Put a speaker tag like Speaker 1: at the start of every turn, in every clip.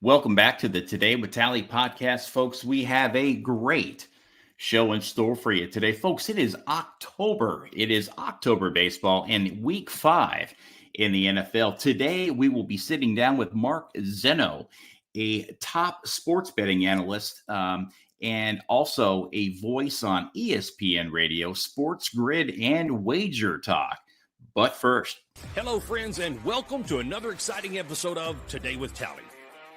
Speaker 1: Welcome back to the Today with Tally podcast, folks. We have a great show in store for you today, folks. It is October. It is October baseball and week 5 in the NFL. Today, we will be sitting down with Mark Zinno, a top sports betting analyst, and also a voice on ESPN Radio, SportsGrid and WagerTalk. But first,
Speaker 2: hello, friends, and welcome to another exciting episode of Today with Tally.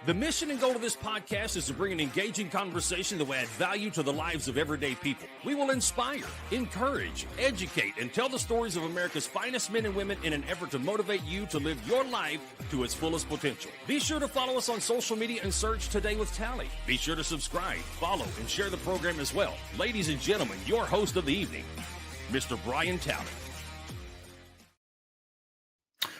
Speaker 2: The mission and goal of this podcast is to bring an engaging conversation that will add value to the lives of everyday people. We will inspire, encourage, educate, and tell the stories of America's finest men and women in an effort to motivate you to live your life to its fullest potential. Be sure to follow us on social media and search Today with Tally. Be sure to subscribe, follow, and share the program as well. Ladies and gentlemen, your host of the evening, Mr. Brian Tally.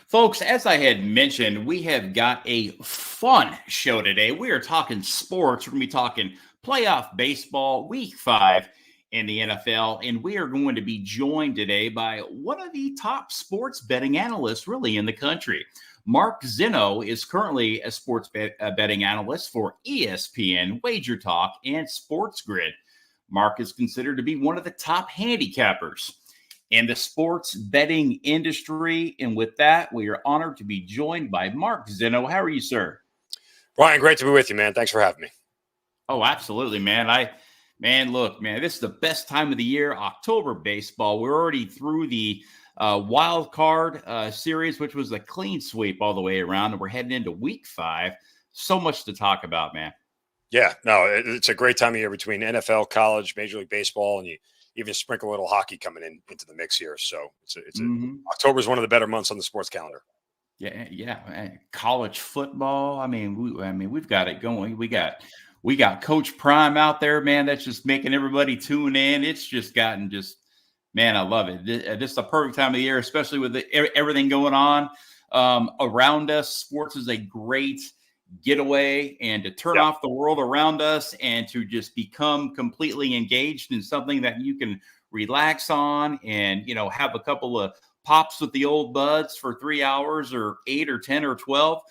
Speaker 1: Folks, as I had mentioned, we have got a fun show today. We are talking sports. We're going to be talking playoff baseball, week 5 in the NFL, and we are going to be joined today by one of the top sports betting analysts really in the country. Mark Zinno is currently a sports betting analyst for ESPN, WagerTalk, and SportsGrid. Mark is considered to be one of the top handicappers in the sports betting industry. And with that, we are honored to be joined by Mark Zinno. How are you, sir?
Speaker 3: Brian, great to be with you, man. Thanks for having me.
Speaker 1: Oh, absolutely, man. Look, this is the best time of the year, October baseball. We're already through the wild card series, which was a clean sweep all the way around. And we're heading into week 5. So much to talk about, man.
Speaker 3: Yeah, no, it's a great time of year between NFL, college, Major League Baseball, and you even sprinkle a little hockey coming into the mix here. So October is one of the better months on the sports calendar.
Speaker 1: Yeah. College football. We've got it going. We got Coach Prime out there, man. That's just making everybody tune in. It's just gotten man, I love it. This is the perfect time of the year, especially with everything going on around us. Sports is a great getaway and to turn off the world around us and to just become completely engaged in something that you can relax on and, have a couple of pops with the old buds for 3 hours or 8 or 10 or 12.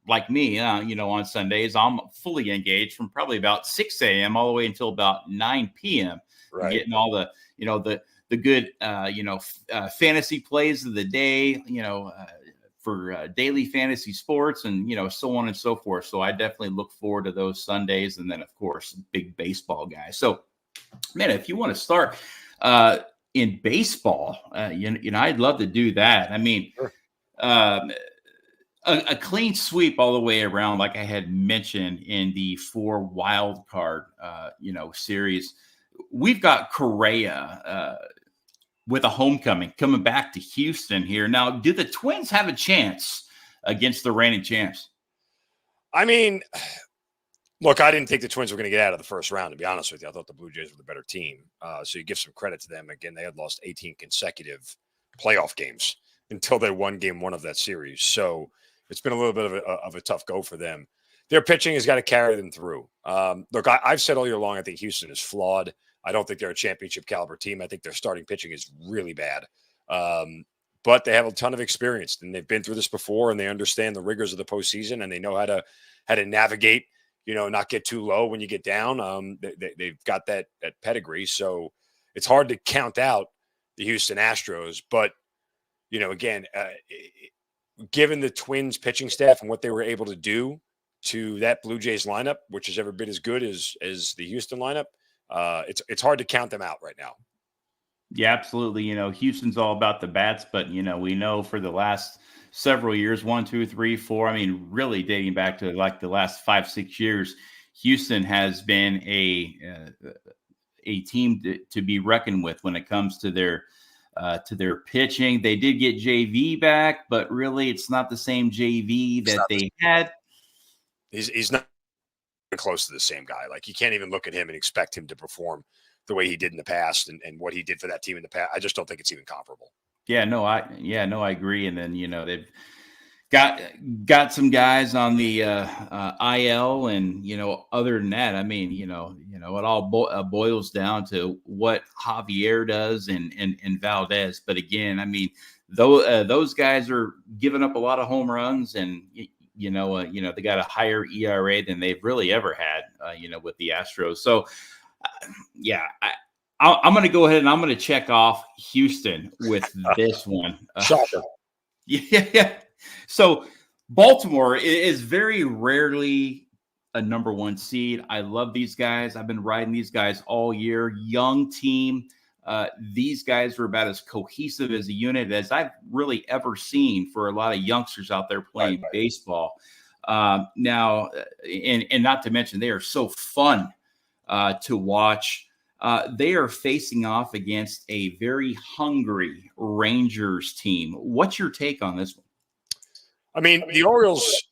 Speaker 1: Like me, on Sundays, I'm fully engaged from probably about 6 a.m. all the way until about 9 p.m.
Speaker 3: Right.
Speaker 1: Getting all the, the good, fantasy plays of the day, for daily fantasy sports and, so on and so forth. So I definitely look forward to those Sundays. And then, of course, big baseball guys. So, man, if you want to start in baseball, I'd love to do that.
Speaker 3: Sure.
Speaker 1: A clean sweep all the way around, like I had mentioned in the 4 wild card, series. We've got Correa with a homecoming coming back to Houston here. Now, do the Twins have a chance against the reigning champs?
Speaker 3: Look, I didn't think the Twins were going to get out of the first round, to be honest with you. I thought the Blue Jays were the better team. So you give some credit to them. Again, they had lost 18 consecutive playoff games until they won game 1 of that series. So it's been a little bit of a tough go for them. Their pitching has got to carry them through. Look, I've said all year long, I think Houston is flawed. I don't think they're a championship caliber team. I think their starting pitching is really bad. But they have a ton of experience, and they've been through this before, and they understand the rigors of the postseason, and they know how to navigate, not get too low when you get down. They've got that pedigree. So it's hard to count out the Houston Astros. But, again, given the Twins pitching staff and what they were able to do to that Blue Jays lineup, which has ever been as good as the Houston lineup, it's hard to count them out right now.
Speaker 1: Yeah, absolutely. Houston's all about the bats, but, we know for the last several years, 1, 2, 3, 4, really dating back to like the last 5, 6 years, Houston has been a team to be reckoned with when it comes to their pitching. They did get JV back, but really it's not the same JV that they had.
Speaker 3: He's not close to the same guy. Like, you can't even look at him and expect him to perform the way he did in the past and what he did for that team in the past. I just don't think it's even comparable.
Speaker 1: I agree. And then, they've got some guys on the IL and, other than that, it all boils down to what Javier does and Valdez. But again, those guys are giving up a lot of home runs and They got a higher ERA than they've really ever had, with the Astros. So, I'm going to go ahead and I'm going to check off Houston with this one.
Speaker 3: Shocker.
Speaker 1: Yeah. So Baltimore is very rarely a number one seed. I love these guys. I've been riding these guys all year. Young team. These guys are about as cohesive as a unit as I've really ever seen for a lot of youngsters out there playing baseball. Now, and not to mention, they are so fun to watch. They are facing off against a very hungry Rangers team. What's your take on this one?
Speaker 3: I mean, the Orioles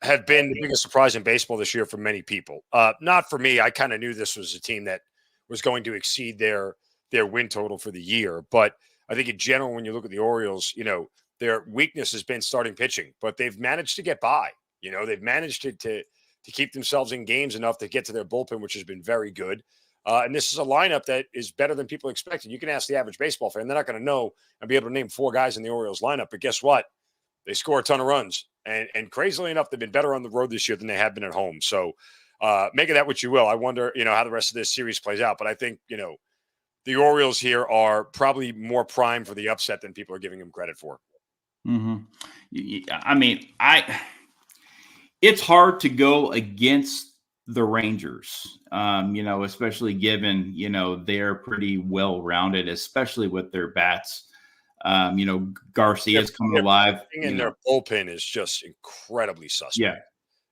Speaker 3: have been the biggest surprise in baseball this year for many people. Not for me. I kind of knew this was a team that was going to exceed their win total for the year. But I think in general, when you look at the Orioles, their weakness has been starting pitching, but they've managed to get by. They've managed to keep themselves in games enough to get to their bullpen, which has been very good. And this is a lineup that is better than people expected. You can ask the average baseball fan. They're not going to know and be able to name 4 guys in the Orioles lineup. But guess what? They score a ton of runs. And crazily enough, they've been better on the road this year than they have been at home. So make of that what you will. I wonder, how the rest of this series plays out. But I think, the Orioles here are probably more primed for the upset than people are giving them credit for.
Speaker 1: Mm-hmm. I mean, it's hard to go against the Rangers, especially given, they're pretty well-rounded, especially with their bats. Garcia's coming alive.
Speaker 3: And their bullpen is just incredibly suspect.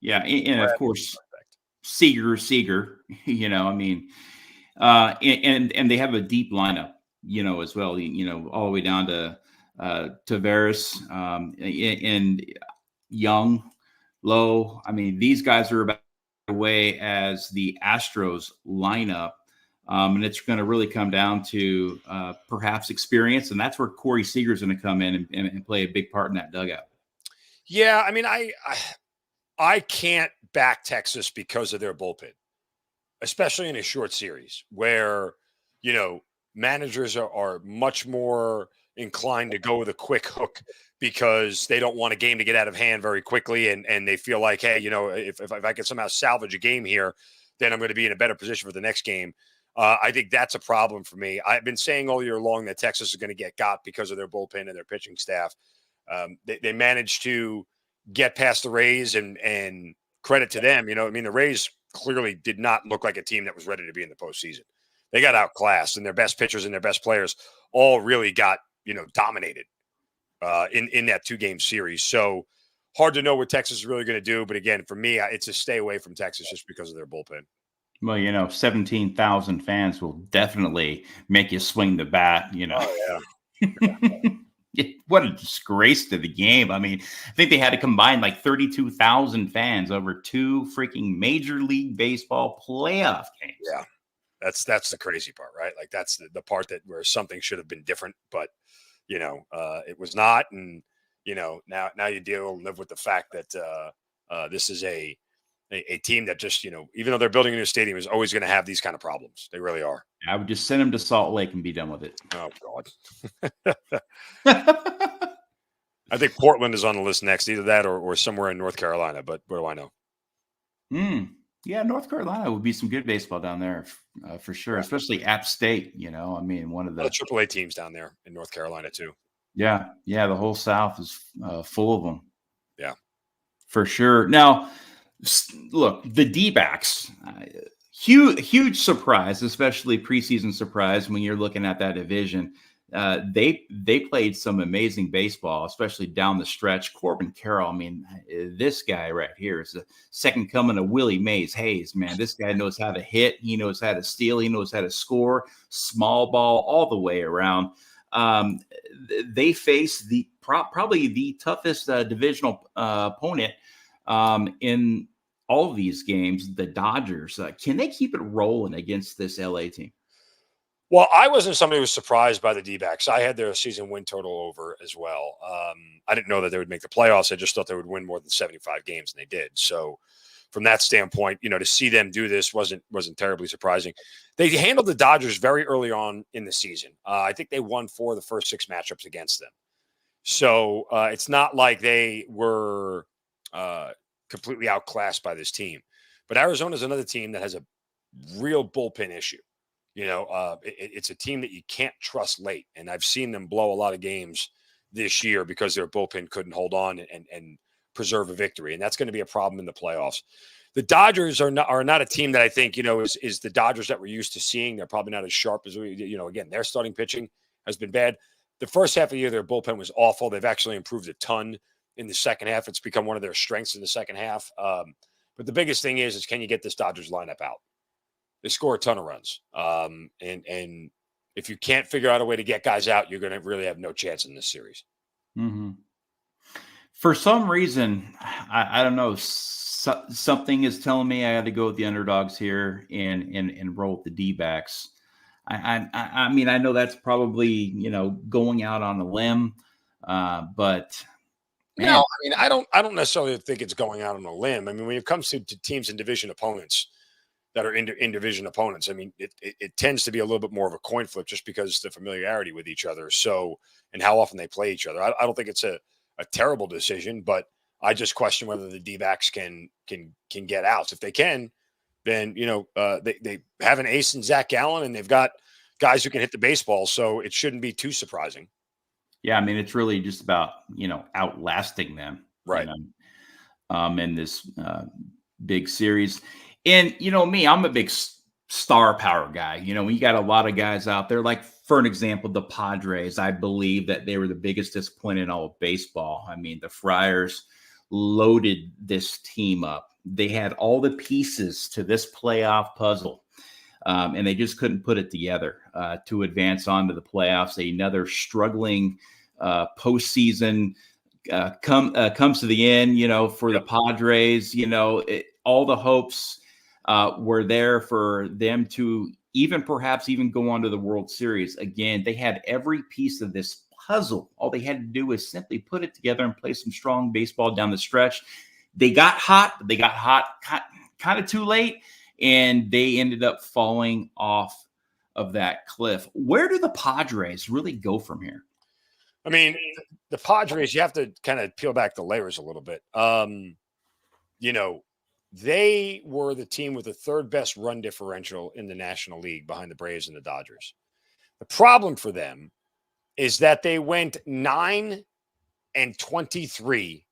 Speaker 1: Yeah. And of course, Seager, and they have a deep lineup, as well, all the way down to Tavares, and Young, Lowe. I mean, these guys are about the way as the Astros lineup. And it's going to really come down to perhaps experience. And that's where Corey Seager is going to come in and play a big part in that dugout.
Speaker 3: Yeah. I mean, I can't back Texas because of their bullpen, especially in a short series where, managers are much more inclined to go with a quick hook because they don't want a game to get out of hand very quickly. And they feel like, hey, if I can somehow salvage a game here, then I'm going to be in a better position for the next game. I think that's a problem for me. I've been saying all year long that Texas is going to get got because of their bullpen and their pitching staff. They managed to get past the Rays and credit to them. The Rays clearly did not look like a team that was ready to be in the postseason. They got outclassed, and their best pitchers and their best players all really got, dominated in that 2-game series. So hard to know what Texas is really going to do. But again, for me, it's a stay away from Texas just because of their bullpen.
Speaker 1: Well, 17,000 fans will definitely make you swing the bat,
Speaker 3: Oh, yeah.
Speaker 1: What a disgrace to the game. I mean, I think they had to combine like 32,000 fans over 2 freaking Major League Baseball playoff games.
Speaker 3: Yeah. That's the crazy part, right? Like that's the part that where something should have been different, but it was not. And, now you live with the fact that this is a team that just, even though they're building a new stadium, is always going to have these kind of problems. They really are.
Speaker 1: I would just send them to Salt Lake and be done with it.
Speaker 3: Oh, God. I think Portland is on the list next, either that or somewhere in North Carolina, but what do I know?
Speaker 1: Yeah, North Carolina would be some good baseball down there for sure, especially App State, one of the
Speaker 3: AAA teams down there in North Carolina too.
Speaker 1: Yeah, the whole South is full of them.
Speaker 3: Yeah.
Speaker 1: For sure. Now, look, the D-backs, huge surprise, especially preseason surprise when you're looking at that division. They played some amazing baseball, especially down the stretch. Corbin Carroll, I mean, this guy right here is the second coming of Willie Mays Hayes, man. This guy knows how to hit. He knows how to steal. He knows how to score. Small ball all the way around. They face probably the toughest divisional opponent in all of these games, the Dodgers. Can they keep it rolling against this LA team?
Speaker 3: Well, I wasn't somebody who was surprised by the D-backs. I had their season win total over as well. I didn't know that they would make the playoffs. I just thought they would win more than 75 games, and they did. So from that standpoint, to see them do this wasn't terribly surprising. They handled the Dodgers very early on in the season. I think they won 4 of the first 6 matchups against them. So it's not like they were completely outclassed by this team. But Arizona is another team that has a real bullpen issue. It's a team that you can't trust late. And I've seen them blow a lot of games this year because their bullpen couldn't hold on and preserve a victory. And that's going to be a problem in the playoffs. The Dodgers are not a team that I think, is the Dodgers that we're used to seeing. They're probably not as sharp as again, their starting pitching has been bad. The first half of the year, their bullpen was awful. They've actually improved a ton in the second half. It's become one of their strengths in the second half. But the biggest thing is can you get this Dodgers lineup out? They score a ton of runs. And if you can't figure out a way to get guys out, you're going to really have no chance in this series.
Speaker 1: Mm-hmm. For some reason, I don't know, something is telling me I got to go with the underdogs here and roll with the D-backs. I mean, I know that's probably, going out on a limb, but man.
Speaker 3: No, I mean, I don't necessarily think it's going out on a limb. I mean, when it comes to teams and division opponents that are in division opponents, I mean, it tends to be a little bit more of a coin flip just because the familiarity with each other. So, and how often they play each other. I don't think it's a terrible decision, but I just question whether the D-backs can get out. If they can, then, they have an ace in Zach Gallen and they've got guys who can hit the baseball. So it shouldn't be too surprising.
Speaker 1: Yeah. I mean, it's really just about, outlasting them.
Speaker 3: Right.
Speaker 1: In this big series. And, me, I'm a big star power guy. We got a lot of guys out there, like, for an example, the Padres. I believe that they were the biggest disappointment in all of baseball. I mean, the Friars loaded this team up. They had all the pieces to this playoff puzzle, and they just couldn't put it together to advance on to the playoffs. Another struggling postseason comes to the end, for the Padres. All the hopes were there for them to perhaps go on to the World Series. Again, they had every piece of this puzzle. All they had to do was simply put it together and play some strong baseball down the stretch. They got hot. They got hot kind of too late, and they ended up falling off of that cliff. Where do the Padres really go from here?
Speaker 3: I mean, the Padres, you have to kind of peel back the layers a little bit. They were the team with the third best run differential in the National League behind the Braves and the Dodgers. The problem for them is that they went 9-23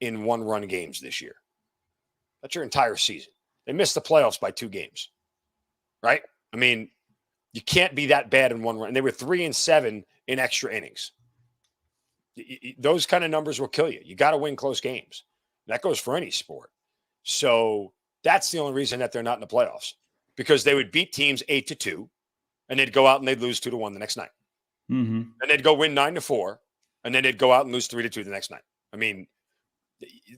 Speaker 3: in one-run games this year. That's your entire season. They missed the playoffs by 2 games, right? I mean, you can't be that bad in one run. And they were 3-7 in extra innings. Those kind of numbers will kill you. You got to win close games. That goes for any sport. So that's the only reason that they're not in the playoffs, because they would beat teams 8-2 and they'd go out and they'd lose 2-1 the next night.
Speaker 1: Mm-hmm.
Speaker 3: And they'd go win 9-4 and then they'd go out and lose 3-2 the next night. I mean,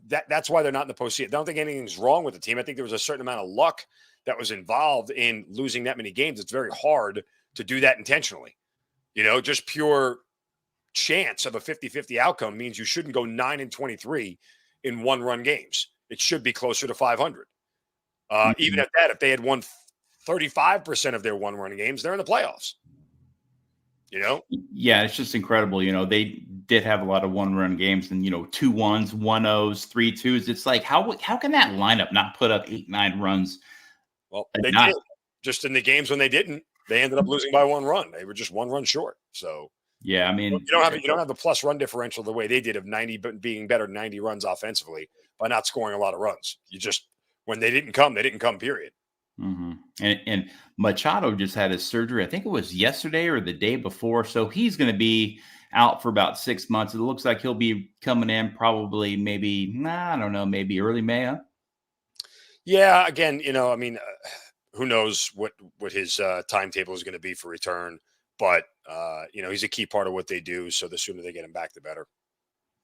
Speaker 3: that's why they're not in the postseason. I don't think anything's wrong with the team. I think there was a certain amount of luck that was involved in losing that many games. It's very hard to do that intentionally. Just pure chance of a 50-50 outcome means you shouldn't go 9-23 in one-run games. It should be closer to 500. Even at that, if they had won 35% of their one-run games, they're in the playoffs.
Speaker 1: Yeah, it's just incredible. They did have a lot of one-run games and, 2-1s, 1-0s, 3-2s. It's like, how can that lineup not put up 8-9 runs?
Speaker 3: Well, they did. Just in the games when they didn't, they ended up losing by 1 run. They were just 1 run short. So,
Speaker 1: yeah, I mean,
Speaker 3: you don't have the plus run differential the way they did of 90, but being better than 90 runs offensively by not scoring a lot of runs. You just, when they didn't come, period.
Speaker 1: Mm-hmm. And Machado just had his surgery. I think it was yesterday or the day before. So he's going to be out for about 6 months. It looks like he'll be coming in probably maybe early May. Huh?
Speaker 3: Yeah. Again, who knows what his timetable is going to be for return, but he's a key part of what they do. So the sooner they get him back, the better.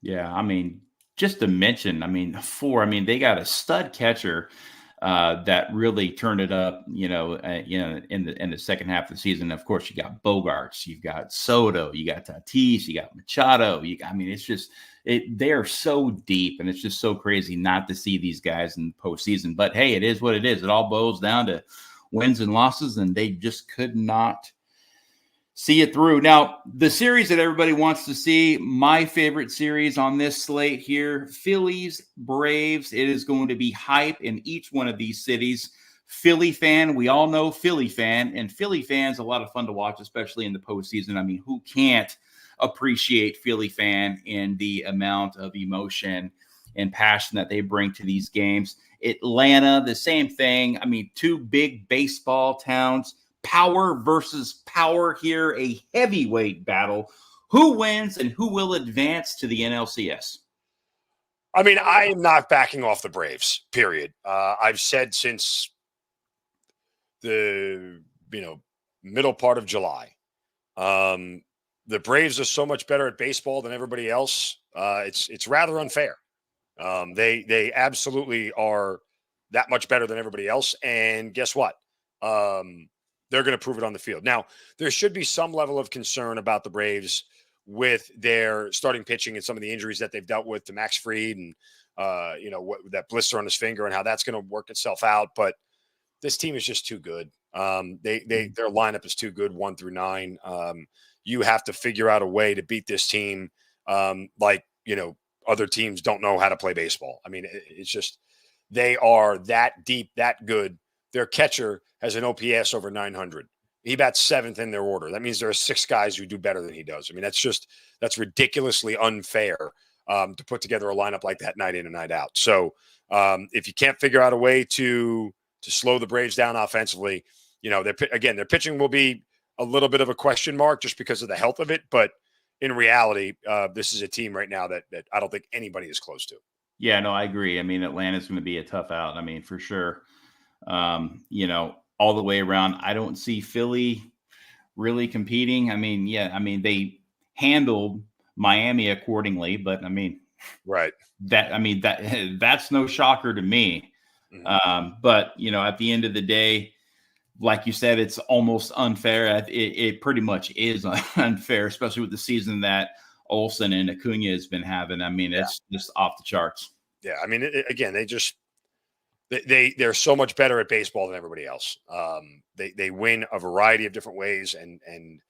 Speaker 3: Yeah.
Speaker 1: I mean, just to mention, they got a stud catcher that really turned it up, in the second half of the season. Of course, you got Bogarts, you've got Soto, you got Tatis, you got Machado. They are so deep, and it's just so crazy not to see these guys in the postseason. But hey, it is what it is. It all boils down to wins and losses, and they just could not See it through. Now, the series that everybody wants to see, my favorite series on this slate here, Phillies, Braves. It is going to be hype in each one of these cities. Philly fan, we all know Philly fan, and Philly fans, a lot of fun to watch, especially in the postseason. I mean, who can't appreciate Philly fan and the amount of emotion and passion that they bring to these games? Atlanta, the same thing. I mean, two big baseball towns. Power versus power here, a heavyweight battle. Who wins and who will advance to the NLCS?
Speaker 3: I mean, I am not backing off the Braves, period. I've said since the middle part of July, the Braves are so much better at baseball than everybody else. It's rather unfair. They absolutely are that much better than everybody else. And guess what? They're going to prove it on the field. Now, there should be some level of concern about the Braves with their starting pitching and some of the injuries that they've dealt with to Max Fried and, that blister on his finger and how that's going to work itself out. But this team is just too good. Their lineup is too good, 1 through 9. You have to figure out a way to beat this team. Other teams don't know how to play baseball. I mean, it's just, they are that deep, that good. Their catcher has an OPS over 900. He bats 7th in their order. That means there are 6 guys who do better than he does. I mean, that's ridiculously unfair to put together a lineup like that night in and night out. So if you can't figure out a way to slow the Braves down offensively, their pitching will be a little bit of a question mark just because of the health of it. But in reality, this is a team right now that I don't think anybody is close to.
Speaker 1: Yeah, no, I agree. I mean, Atlanta's going to be a tough out. I mean, for sure. All the way around, I don't see Philly really competing. I mean, they handled Miami accordingly, but I mean,
Speaker 3: right.
Speaker 1: That's no shocker to me. Mm-hmm. But at the end of the day, like you said, it's almost unfair. It pretty much is unfair, especially with the season that Olsen and Acuna has been having. I mean, it's just off the charts.
Speaker 3: Yeah. I mean, they're so much better at baseball than everybody else. They win a variety of different ways. And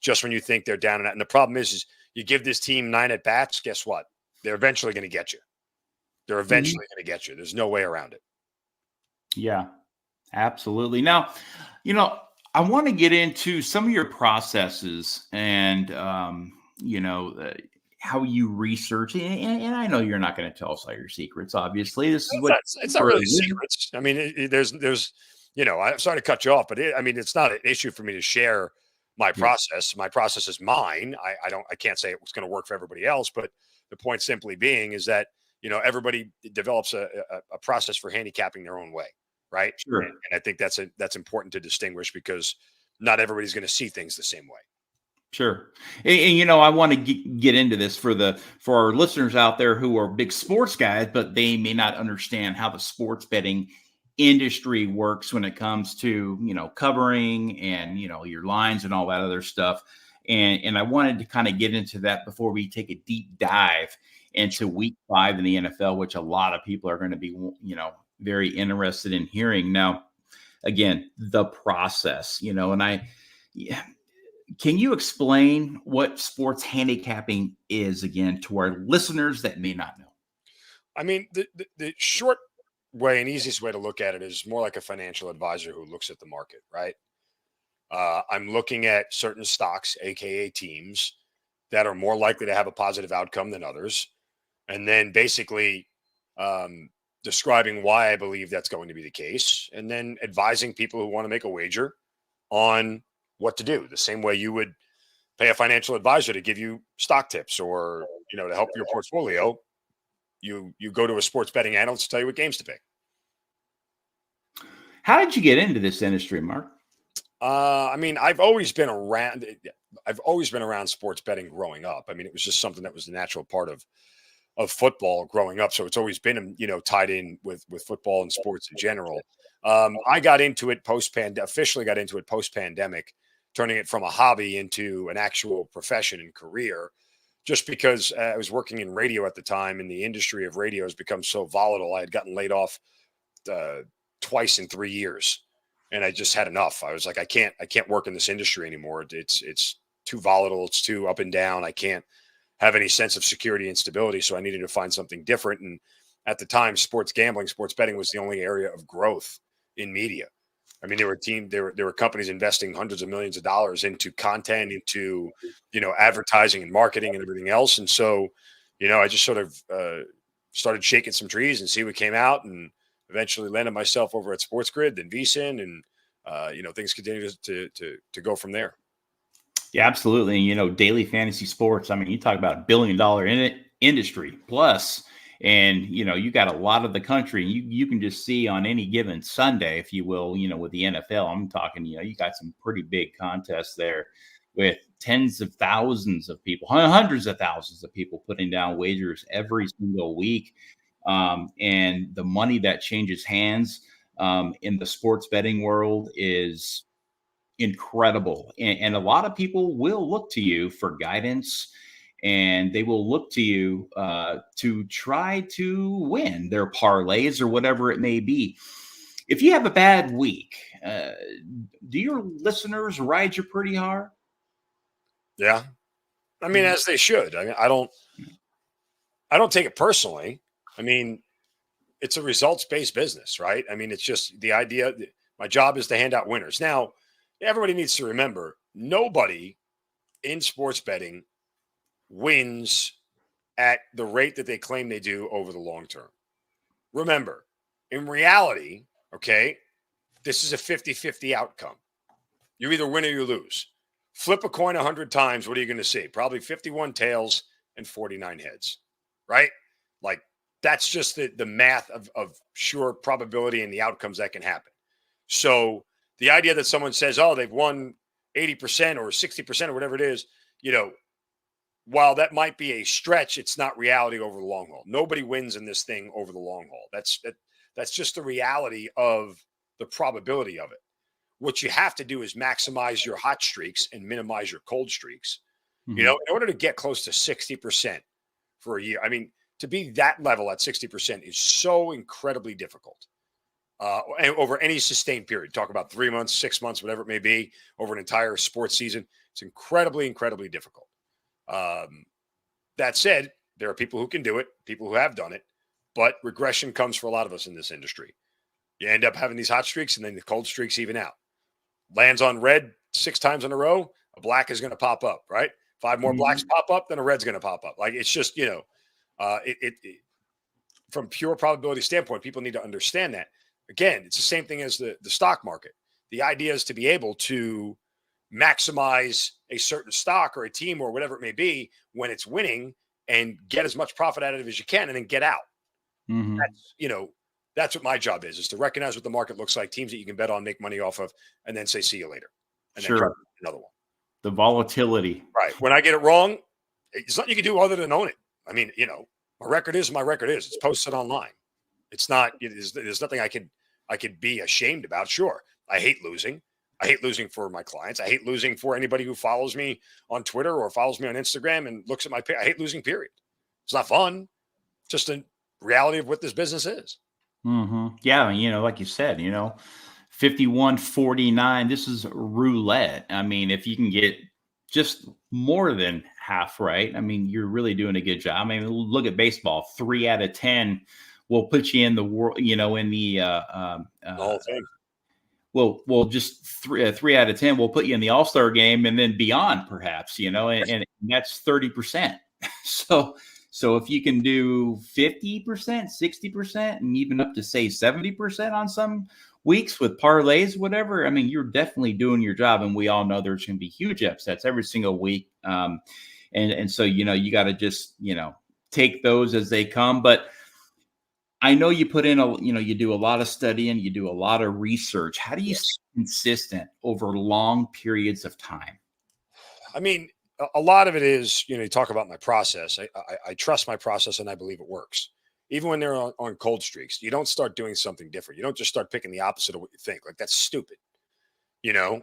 Speaker 3: just when you think they're down and out, and the problem is you give this team 9 at bats, guess what? They're eventually going to get you. They're eventually going to get you. There's no way around it.
Speaker 1: Yeah, absolutely. Now, I want to get into some of your processes and, how you research, and I know you're not going to tell us all your secrets. Obviously, this is
Speaker 3: it's not really secrets. I mean, there's I'm sorry to cut you off, but it's not an issue for me to share my process. My process is mine. I can't say it's going to work for everybody else, but the point simply being is that everybody develops a process for handicapping their own way, right?
Speaker 1: Sure.
Speaker 3: And I think that's important to distinguish because not everybody's going to see things the same way.
Speaker 1: Sure. And I want to get into this for our listeners out there who are big sports guys, but they may not understand how the sports betting industry works when it comes to, covering and, your lines and all that other stuff. And I wanted to kind of get into that before we take a deep dive into week 5 in the NFL, which a lot of people are going to be, very interested in hearing. Now, again, the process, can you explain what sports handicapping is again to our listeners that may not know?
Speaker 3: I mean, the short way and easiest way to look at it is more like a financial advisor who looks at the market, right? I'm looking at certain stocks, AKA teams, that are more likely to have a positive outcome than others. And then basically describing why I believe that's going to be the case. And then advising people who want to make a wager on what to do, the same way you would pay a financial advisor to give you stock tips or, to help your portfolio. You go to a sports betting analyst to tell you what games to pick.
Speaker 1: How did you get into this industry, Mark?
Speaker 3: I mean, I've always been around sports betting growing up. I mean, it was just something that was the natural part of football growing up. So it's always been, tied in with football and sports in general. I got into it officially got into it post-pandemic, turning it from a hobby into an actual profession and career, just because I was working in radio at the time, and the industry of radio has become so volatile. I had gotten laid off twice in 3 years. and I just had enough. I was like, I can't work in this industry anymore. It's too volatile. It's too up and down. I can't have any sense of security and stability. So I needed to find something different. And at the time, sports gambling, sports betting was the only area of growth in media. I mean, there were companies investing hundreds of millions of dollars into content, into, advertising and marketing and everything else. And so, I just sort of started shaking some trees and see what came out, and eventually landed myself over at SportsGrid, then VSIN, and things continue to go from there.
Speaker 1: Yeah, absolutely. And, daily fantasy sports, I mean, you talk about $1 billion industry plus, and, you got a lot of the country. You can just see on any given Sunday, if you will, with the NFL, I'm talking, you got some pretty big contests there with tens of thousands of people, hundreds of thousands of people putting down wagers every single week. And the money that changes hands in the sports betting world is incredible. And a lot of people will look to you for guidance, and they will look to you to try to win their parlays or whatever it may be. If you have a bad week, do your listeners ride you pretty hard?
Speaker 3: Yeah. I mean, as they should. I mean, I don't take it personally. I mean, it's a results-based business, right? I mean, it's just the idea that my job is to hand out winners. Now, everybody needs to remember, nobody in sports betting wins at the rate that they claim they do over the long term. Remember, in reality, okay, this is a 50-50 outcome. You either win or you lose. Flip a coin 100 times, what are you going to see? Probably 51 tails and 49 heads, right? Like, that's just the math of sure probability and the outcomes that can happen. So the idea that someone says, oh, they've won 80% or 60% or whatever it is, while that might be a stretch, it's not reality over the long haul. Nobody wins in this thing over the long haul. That's just the reality of the probability of it. What you have to do is maximize your hot streaks and minimize your cold streaks. Mm-hmm. In order to get close to 60% for a year. I mean, to be that level at 60% is so incredibly difficult. And over any sustained period, talk about 3 months, 6 months, whatever it may be, over an entire sports season, it's incredibly, incredibly difficult. That said, there are people who can do it, people who have done it, but regression comes for a lot of us in this industry. You end up having these hot streaks, and then the cold streaks even out. Lands on red 6 times in a row, a black is going to pop up, right? 5 more blacks pop up, then a red's going to pop up. Like, it's just, from pure probability standpoint, people need to understand that. Again, it's the same thing as the stock market. The idea is to be able to maximize a certain stock or a team or whatever it may be when it's winning and get as much profit out of it as you can and then get out. Mm-hmm. That's what my job is to recognize what the market looks like, teams that you can bet on, make money off of, and then say, see you later. And then try another one.
Speaker 1: The volatility.
Speaker 3: Right. When I get it wrong, it's nothing you can do other than own it. I mean, my record is my record is. It's posted online. It's not, there's nothing I could be ashamed about. Sure. I hate losing. I hate losing for my clients. I hate losing for anybody who follows me on Twitter or follows me on Instagram and looks at my page. I hate losing, period. It's not fun. It's just a reality of what this business is.
Speaker 1: Mm-hmm. Yeah. Like you said, 51-49, this is roulette. I mean, if you can get just more than half right, I mean, you're really doing a good job. I mean, look at baseball, 3 out of 10 will put you in the world, in the
Speaker 3: whole thing.
Speaker 1: Well, just 3 out of 10 will put you in the All-Star game and then beyond, perhaps, and that's 30%. So if you can do 50%, 60%, and even up to say 70% on some weeks with parlays, whatever, I mean, you're definitely doing your job. And we all know there's going to be huge upsets every single week. And so, you got to just, take those as they come. But I know you put in you do a lot of studying, you do a lot of research. How do you stay consistent over long periods of time?
Speaker 3: I mean, a lot of it is, you talk about my process. I trust my process and I believe it works. Even when they're on cold streaks, you don't start doing something different. You don't just start picking the opposite of what you think. Like, that's stupid. It's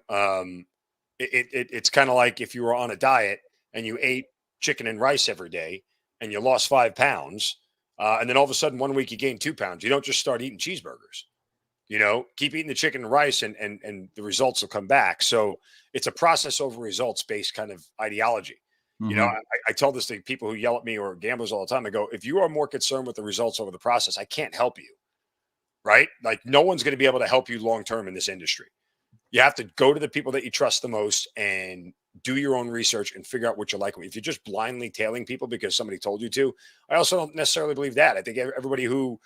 Speaker 3: kind of like if you were on a diet and you ate chicken and rice every day and you lost 5 pounds, and then all of a sudden 1 week you gain 2 pounds. You don't just start eating cheeseburgers. keep eating the chicken and rice and the results will come back. So it's a process over results based kind of ideology. I tell this to people who yell at me or gamblers all the time. I go, if you are more concerned with the results over the process, I can't help you. Right? Like no one's going to be able to help you long-term in this industry. You have to go to the people that you trust the most and do your own research and figure out what you like. If you're just blindly tailing people because somebody told you to, I also don't necessarily believe that. I think everybody who,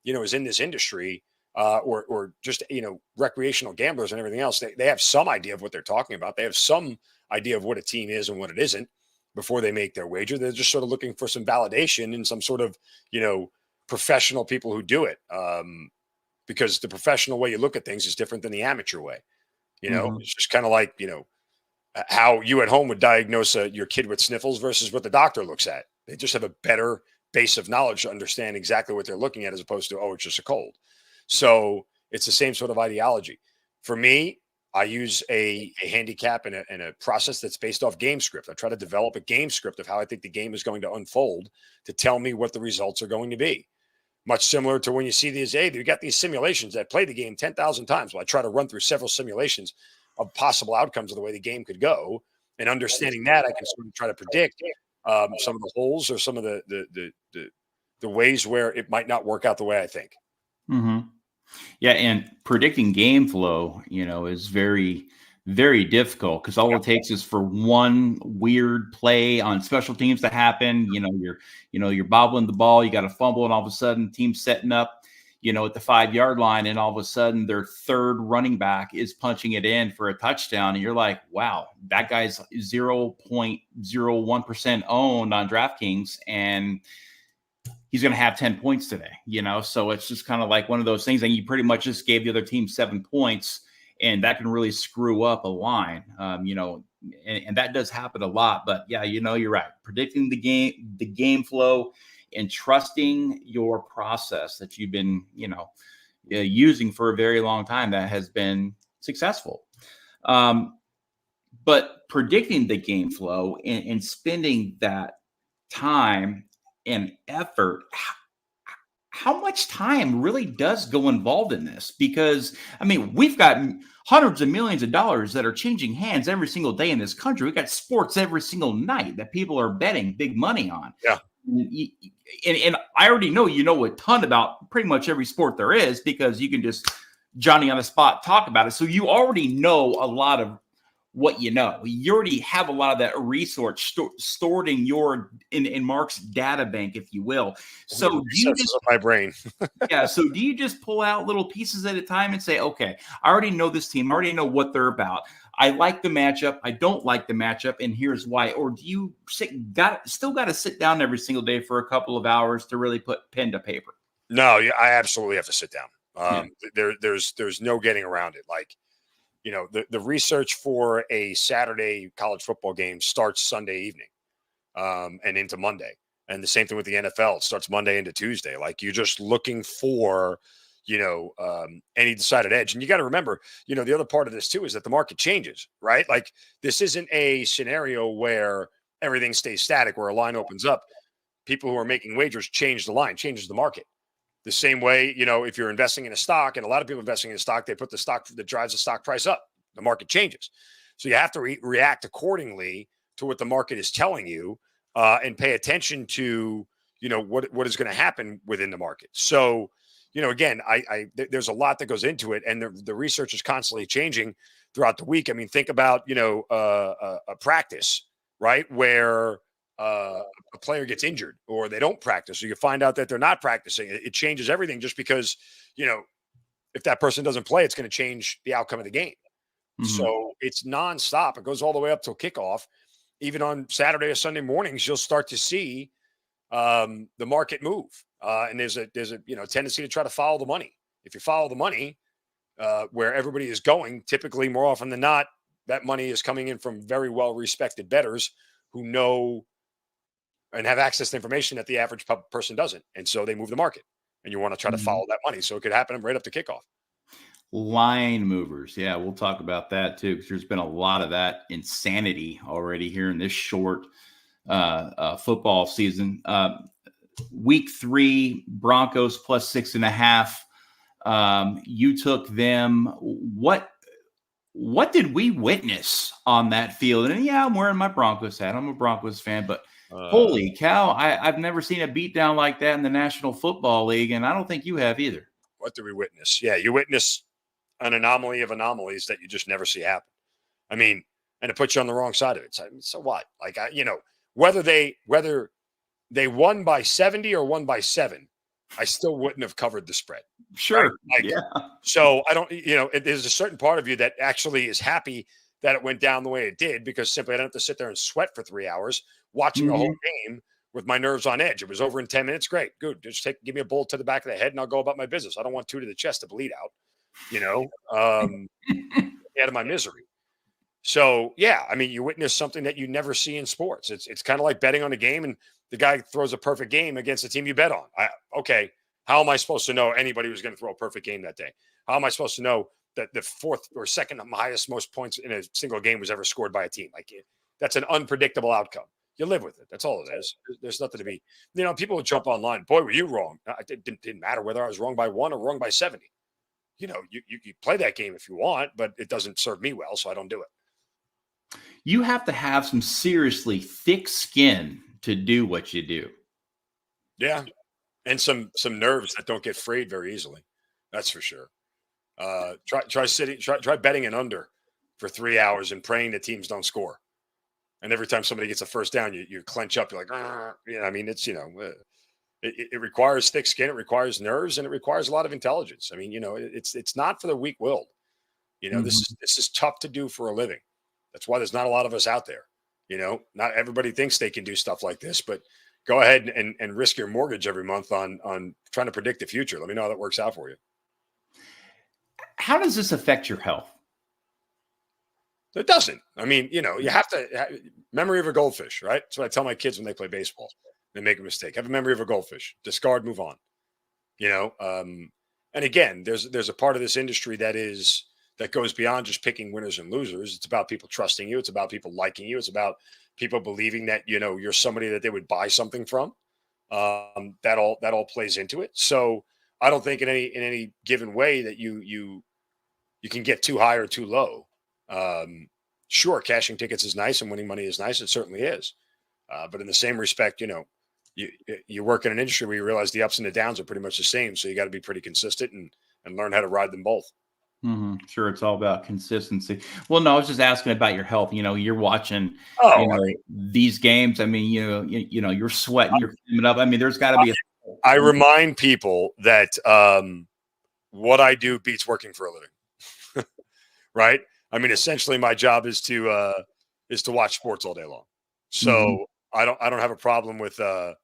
Speaker 3: is in this industry or just, recreational gamblers and everything else, they have some idea of what they're talking about. They have some idea of what a team is and what it isn't before they make their wager. They're just sort of looking for some validation in some sort of, professional people who do it. Because the professional way you look at things is different than the amateur way. It's just kind of like, how you at home would diagnose your kid with sniffles versus what the doctor looks at. They just have a better base of knowledge to understand exactly what they're looking at as opposed to, it's just a cold. So it's the same sort of ideology. For me, I use a handicap and a process that's based off game script. I try to develop a game script of how I think the game is going to unfold to tell me what the results are going to be. Much similar to when you see these, you got these simulations that play the game 10,000 times. Well, I try to run through several simulations of possible outcomes of the way the game could go. And understanding that, I can sort of try to predict some of the holes or some of the ways where it might not work out the way I think.
Speaker 1: Mm-hmm. Yeah, and predicting game flow, is very, very difficult because all it takes is for one weird play on special teams to happen. You're bobbling the ball, you got a fumble, and all of a sudden, team's setting up, at the 5-yard line, and all of a sudden, their third running back is punching it in for a touchdown, and you're like, wow, that guy's 0.01% owned on DraftKings, and he's going to have 10 points today, So it's just kind of like one of those things. And you pretty much just gave the other team 7 points, and that can really screw up a line, and that does happen a lot. But yeah, you're right. Predicting the game flow and trusting your process that you've been, using for a very long time that has been successful. But predicting the game flow and spending that time and effort, how much time really does go involved in this? Because, we've got hundreds of millions of dollars that are changing hands every single day in this country. We've got sports every single night that people are betting big money on.
Speaker 3: Yeah.
Speaker 1: And I already know a ton about pretty much every sport there is because you can just Johnny on the spot talk about it. So you already know a lot of what you already have a lot of that research stored in Mark's data bank, if you will. So do you just
Speaker 3: my brain?
Speaker 1: Yeah. So do you just pull out little pieces at a time and say, okay, I already know this team. I already know what they're about. I like the matchup. I don't like the matchup. And here's why. Or do you still got to sit down every single day for a couple of hours to really put pen to paper?
Speaker 3: No, I absolutely have to sit down. There's no getting around it. Like, the research for a Saturday college football game starts Sunday evening and into Monday. And the same thing with the NFL. It starts Monday into Tuesday. Like you're just looking for, any decided edge. And you got to remember, the other part of this too is that the market changes, right? Like this isn't a scenario where everything stays static, where a line opens up. People who are making wagers change the line, changes the market. The same way, if you're investing in a stock, and a lot of people investing in a stock, they put the stock that drives the stock price up. The market changes. So you have to react accordingly to what the market is telling you and pay attention to, what is going to happen within the market. So, again, there's a lot that goes into it, and the research is constantly changing throughout the week. Think about, a practice, right, where a player gets injured or they don't practice, or you find out that they're not practicing. It changes everything just because, if that person doesn't play, it's going to change the outcome of the game. Mm-hmm. So it's nonstop. It goes all the way up till kickoff. Even on Saturday or Sunday mornings, you'll start to see the market move. And there's a tendency to try to follow the money. If you follow the money where everybody is going, typically more often than not, that money is coming in from very well-respected bettors who know and have access to information that the average person doesn't. And so they move the market, and you want to try to follow that money. So it could happen right up to kickoff.
Speaker 1: Line movers. Yeah, we'll talk about that too, because there's been a lot of that insanity already here in this short football season. Week 3, Broncos plus 6.5 You took them. What did we witness on that field? And yeah, I'm wearing my Broncos hat. I'm a Broncos fan, but holy cow, I've never seen a beatdown like that in the National Football League, and I don't think you have either.
Speaker 3: What did we witness? Yeah, you witness an anomaly of anomalies that you just never see happen. I mean, and it puts you on the wrong side of it. So what? Like, whether they won by 70 or won by 7, I still wouldn't have covered the spread.
Speaker 1: Sure.
Speaker 3: Right? Like, so I don't, there's a certain part of you that actually is happy that it went down the way it did, because simply I don't have to sit there and sweat for 3 hours watching the whole game with my nerves on edge. It was over in 10 minutes. Great. Good. Just give me a bullet to the back of the head and I'll go about my business. I don't want 2 to the chest to bleed out, out of my misery. So, yeah, I mean, you witness something that you never see in sports. It's kind of like betting on a game and the guy throws a perfect game against the team you bet on. Okay, how am I supposed to know anybody was going to throw a perfect game that day? How am I supposed to know that the fourth or second highest most points in a single game was ever scored by a team? Like, that's an unpredictable outcome. You live with it. That's all it is. There's nothing to be, people would jump online. Boy, were you wrong. It didn't matter whether I was wrong by 1 or wrong by 70. You play that game if you want, but it doesn't serve me well, so I don't do it.
Speaker 1: You have to have some seriously thick skin to do what you do.
Speaker 3: Yeah. And some nerves that don't get frayed very easily. That's for sure. Try betting an under for 3 hours and praying that teams don't score. And every time somebody gets a first down, you clench up. You're like, it's, it requires thick skin. It requires nerves, and it requires a lot of intelligence. I mean, it's not for the weak-willed. This is tough to do for a living. That's why there's not a lot of us out there. Not everybody thinks they can do stuff like this, but go ahead and risk your mortgage every month on trying to predict the future. Let me know how that works out for you.
Speaker 1: How does this affect your health?
Speaker 3: It doesn't. I mean, you have to memory of a goldfish, right? That's what I tell my kids when they play baseball. They make a mistake. Have a memory of a goldfish. Discard, move on. And again, there's a part of this industry that goes beyond just picking winners and losers. It's about people trusting you. It's about people liking you. It's about people believing that, you're somebody that they would buy something from. That all plays into it. So I don't think in any given way that you can get too high or too low. Sure, cashing tickets is nice and winning money is nice. It certainly is. But in the same respect, you work in an industry where you realize the ups and the downs are pretty much the same. So you got to be pretty consistent and learn how to ride them both.
Speaker 1: Mm-hmm. Sure, it's all about consistency. Well, no, I was just asking about your health. You're watching these games. I mean, you're sweating, you're coming up. I mean, there's got to be
Speaker 3: I remind people that what I do beats working for a living. Right? I mean, essentially my job is to watch sports all day long. So I don't have a problem with what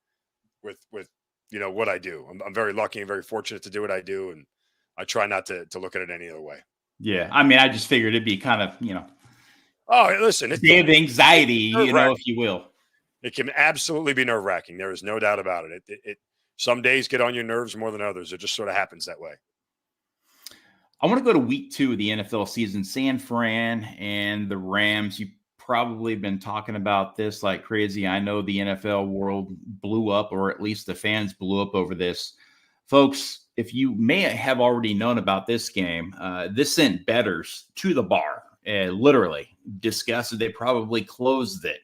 Speaker 3: I do. I'm very lucky and very fortunate to do what I do, and I try not to look at it any other way.
Speaker 1: Yeah. I mean, I just figured it'd be kind of,
Speaker 3: Oh, listen, it's
Speaker 1: anxiety, if you will.
Speaker 3: It can absolutely be nerve-wracking. There is no doubt about it. It some days get on your nerves more than others. It just sort of happens that way.
Speaker 1: I want to go to week 2 of the NFL season. San Fran and the Rams. You probably been talking about this like crazy. I know the NFL world blew up, or at least the fans blew up over this. Folks, if you may have already known about this game, this sent bettors to the bar, literally disgusted. They probably closed it,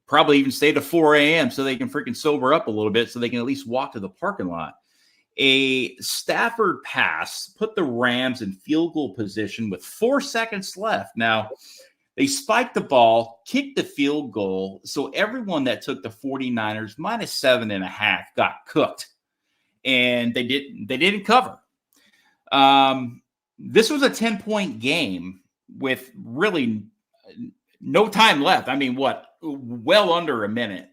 Speaker 1: probably even stayed to 4 a.m. so they can freaking sober up a little bit so they can at least walk to the parking lot. A Stafford pass put the Rams in field goal position with 4 seconds left. Now, they spiked the ball, kicked the field goal, so everyone that took the 49ers minus 7.5 got cooked. And they didn't cover. This was a 10-point game with really no time left. I mean, well under a minute.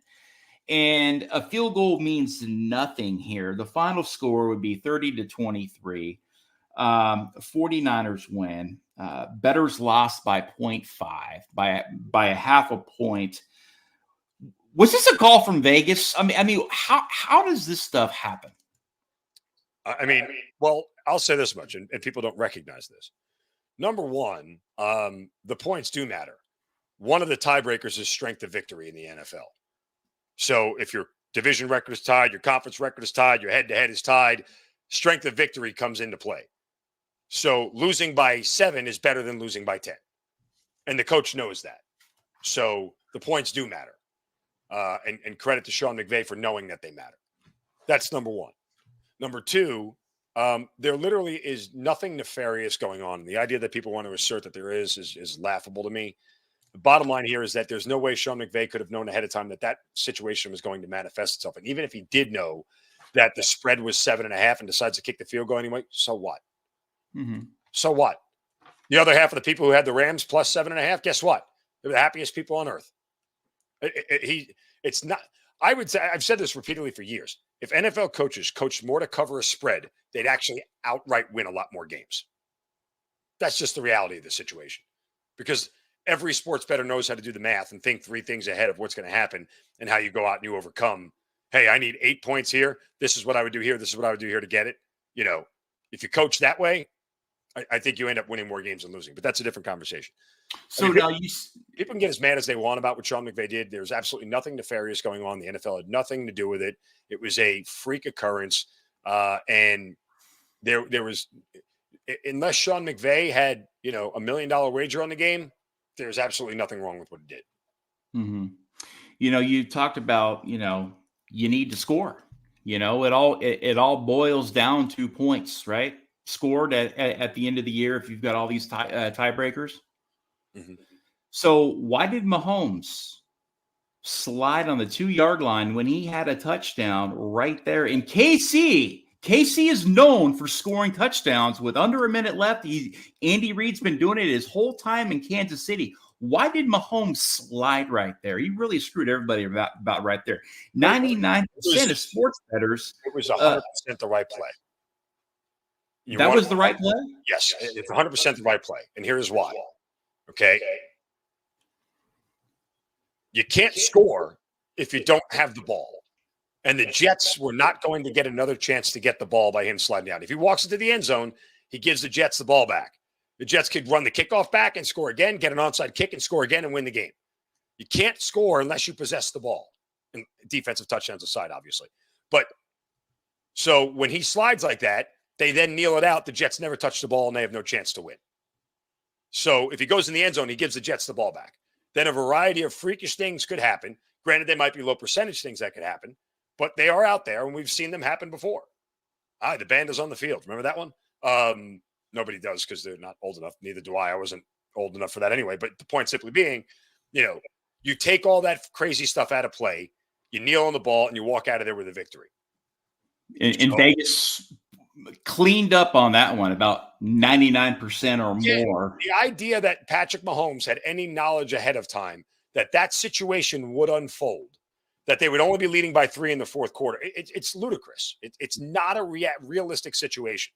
Speaker 1: And a field goal means nothing here. The final score would be 30-23. 49ers win. Bettors lost by 0.5, by a half a point. Was this a call from Vegas? I mean, how does this stuff happen?
Speaker 3: I mean, well, I'll say this much, and people don't recognize this. Number one, the points do matter. One of the tiebreakers is strength of victory in the NFL. So if your division record is tied, your conference record is tied, your head-to-head is tied, strength of victory comes into play. So losing by 7 is better than losing by 10. And the coach knows that. So the points do matter. And credit to Sean McVay for knowing that they matter. That's number one. Number two, there literally is nothing nefarious going on. The idea that people want to assert that there is laughable to me. The bottom line here is that there's no way Sean McVay could have known ahead of time that situation was going to manifest itself. And even if he did know that the spread was 7.5 and decides to kick the field goal anyway, so what?
Speaker 1: Mm-hmm.
Speaker 3: So what? The other half of the people who had the Rams plus 7.5, guess what? They're the happiest people on earth. It's not. I would say, I've said this repeatedly for years. If NFL coaches coached more to cover a spread, they'd actually outright win a lot more games. That's just the reality of the situation. Because every sports bettor knows how to do the math and think 3 things ahead of what's going to happen and how you go out and you overcome. Hey, I need 8 points here. This is what I would do here. This is what I would do here to get it. You know, if you coach that way, I think you end up winning more games than losing. But that's a different conversation.
Speaker 1: So now
Speaker 3: people can get as mad as they want about what Sean McVay did. There's absolutely nothing nefarious going on. The NFL had nothing to do with it. It was a freak occurrence. And there was, unless Sean McVay had, $1 million wager on the game, there's absolutely nothing wrong with what he did.
Speaker 1: Mm-hmm. You talked about, you need to score. It all boils down to points, right? Scored at the end of the year if you've got all these tiebreakers.
Speaker 3: Mm-hmm.
Speaker 1: So why did Mahomes slide on the 2-yard line when he had a touchdown right there in KC? KC is known for scoring touchdowns with under a minute left. Andy Reid's been doing it his whole time in Kansas City. Why did Mahomes slide right there? He really screwed everybody about right there. 99% of sports bettors.
Speaker 3: It was 100% the right play.
Speaker 1: That was the right play?
Speaker 3: Yes, it's 100% the right play. And here's why. Okay. You can't score if you don't have the ball. And the Jets were not going to get another chance to get the ball by him sliding down. If he walks into the end zone, he gives the Jets the ball back. The Jets could run the kickoff back and score again, get an onside kick and score again and win the game. You can't score unless you possess the ball. And defensive touchdowns aside, obviously. But so when he slides like that, they then kneel it out. The Jets never touch the ball and they have no chance to win. So if he goes in the end zone, he gives the Jets the ball back. Then a variety of freakish things could happen. Granted, they might be low percentage things that could happen, but they are out there and we've seen them happen before. The band is on the field. Remember that one? Nobody does because they're not old enough. Neither do I. I wasn't old enough for that anyway. But the point simply being, you take all that crazy stuff out of play, you kneel on the ball, and you walk out of there with a victory.
Speaker 1: In Vegas cleaned up on that one, about 99% or more.
Speaker 3: The idea that Patrick Mahomes had any knowledge ahead of time that situation would unfold, that they would only be leading by 3 in the fourth quarter, it's ludicrous. It's not a realistic situation.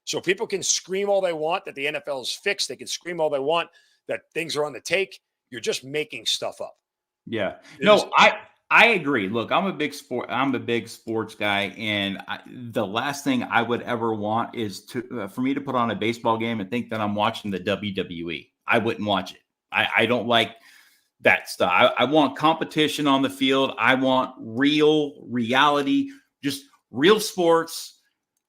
Speaker 3: So people can scream all they want that the NFL is fixed. They can scream all they want that things are on the take. You're just making stuff up.
Speaker 1: Yeah. No, I agree. Look, I'm a big sports guy, and the last thing I would ever want is for me to put on a baseball game and think that I'm watching the WWE. I wouldn't watch it. I don't like that stuff. I want competition on the field. I want reality, just real sports.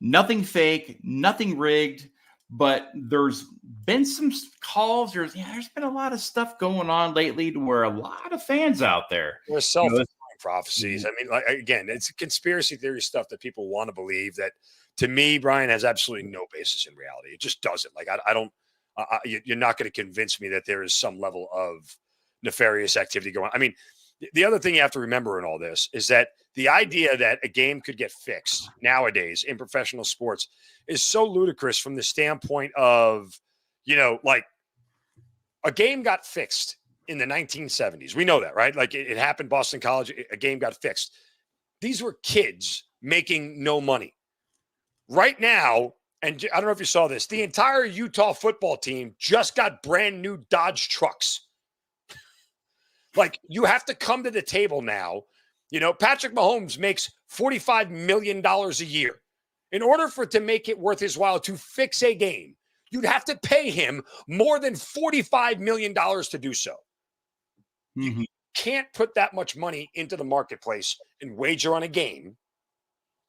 Speaker 1: Nothing fake, nothing rigged, but there's been some calls. There's been a lot of stuff going on lately to where a lot of fans out there.
Speaker 3: There's self-fulfilling prophecies. I mean, again, it's conspiracy theory stuff that people want to believe that, to me, Brian, has absolutely no basis in reality. It just doesn't. I don't. You're not going to convince me that there is some level of nefarious activity going on. I mean, the other thing you have to remember in all this is that the idea that a game could get fixed nowadays in professional sports is so ludicrous from the standpoint of, a game got fixed in the 1970s. We know that, right? Like it happened, Boston College, a game got fixed. These were kids making no money. Right now, and I don't know if you saw this, the entire Utah football team just got brand new Dodge trucks. Like, you have to come to the table now. Patrick Mahomes makes $45 million a year. In order for it to make it worth his while to fix a game, you'd have to pay him more than $45 million to do so. Mm-hmm. You can't put that much money into the marketplace and wager on a game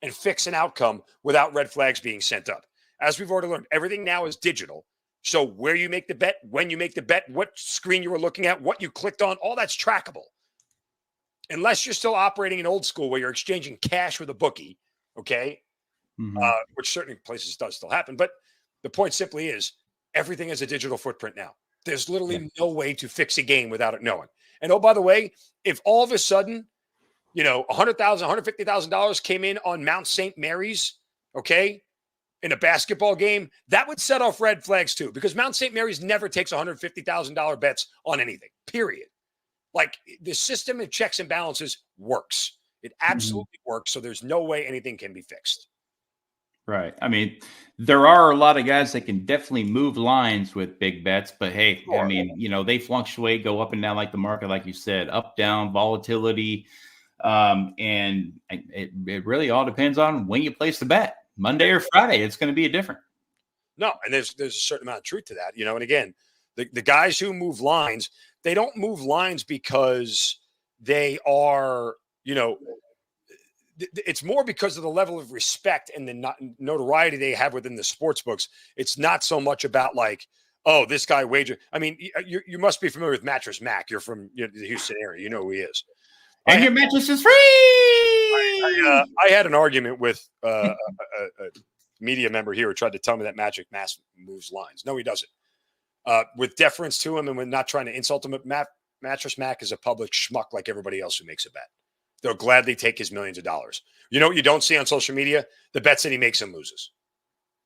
Speaker 3: and fix an outcome without red flags being sent up. As we've already learned, everything now is digital. So where you make the bet, when you make the bet, what screen you were looking at, what you clicked on, all that's trackable. Unless you're still operating in old school where you're exchanging cash with a bookie, okay? Which certain places does still happen. But the point simply is everything is a digital footprint now. There's literally no way to fix a game without it knowing. And oh, by the way, if all of a sudden, $100,000, $150,000 came in on Mount St. Mary's, okay, in a basketball game, that would set off red flags too, because Mount St. Mary's never takes $150,000 bets on anything, period. Like the system of checks and balances works. It absolutely works. So there's no way anything can be fixed.
Speaker 1: Right. I mean, there are a lot of guys that can definitely move lines with big bets, but hey, sure. I mean, they fluctuate, go up and down like the market, like you said, up, down, volatility. And it really all depends on when you place the bet. Monday or Friday, it's going to be different. No,
Speaker 3: and there's a certain amount of truth to that, and again, the guys who move lines, they don't move lines because they are, it's more because of the level of respect and the notoriety they have within the sports books. It's not so much about like, oh, this guy wager. I mean, you must be familiar with Mattress Mac. You're from the Houston area. You know who he is.
Speaker 1: And your mattress is free.
Speaker 3: I had an argument with a media member here who tried to tell me that Magic Mask moves lines. No, he doesn't. With deference to him and when not trying to insult him, Mattress Mac is a public schmuck like everybody else who makes a bet. They'll gladly take his millions of dollars. You know what you don't see on social media? The bets that he makes and loses.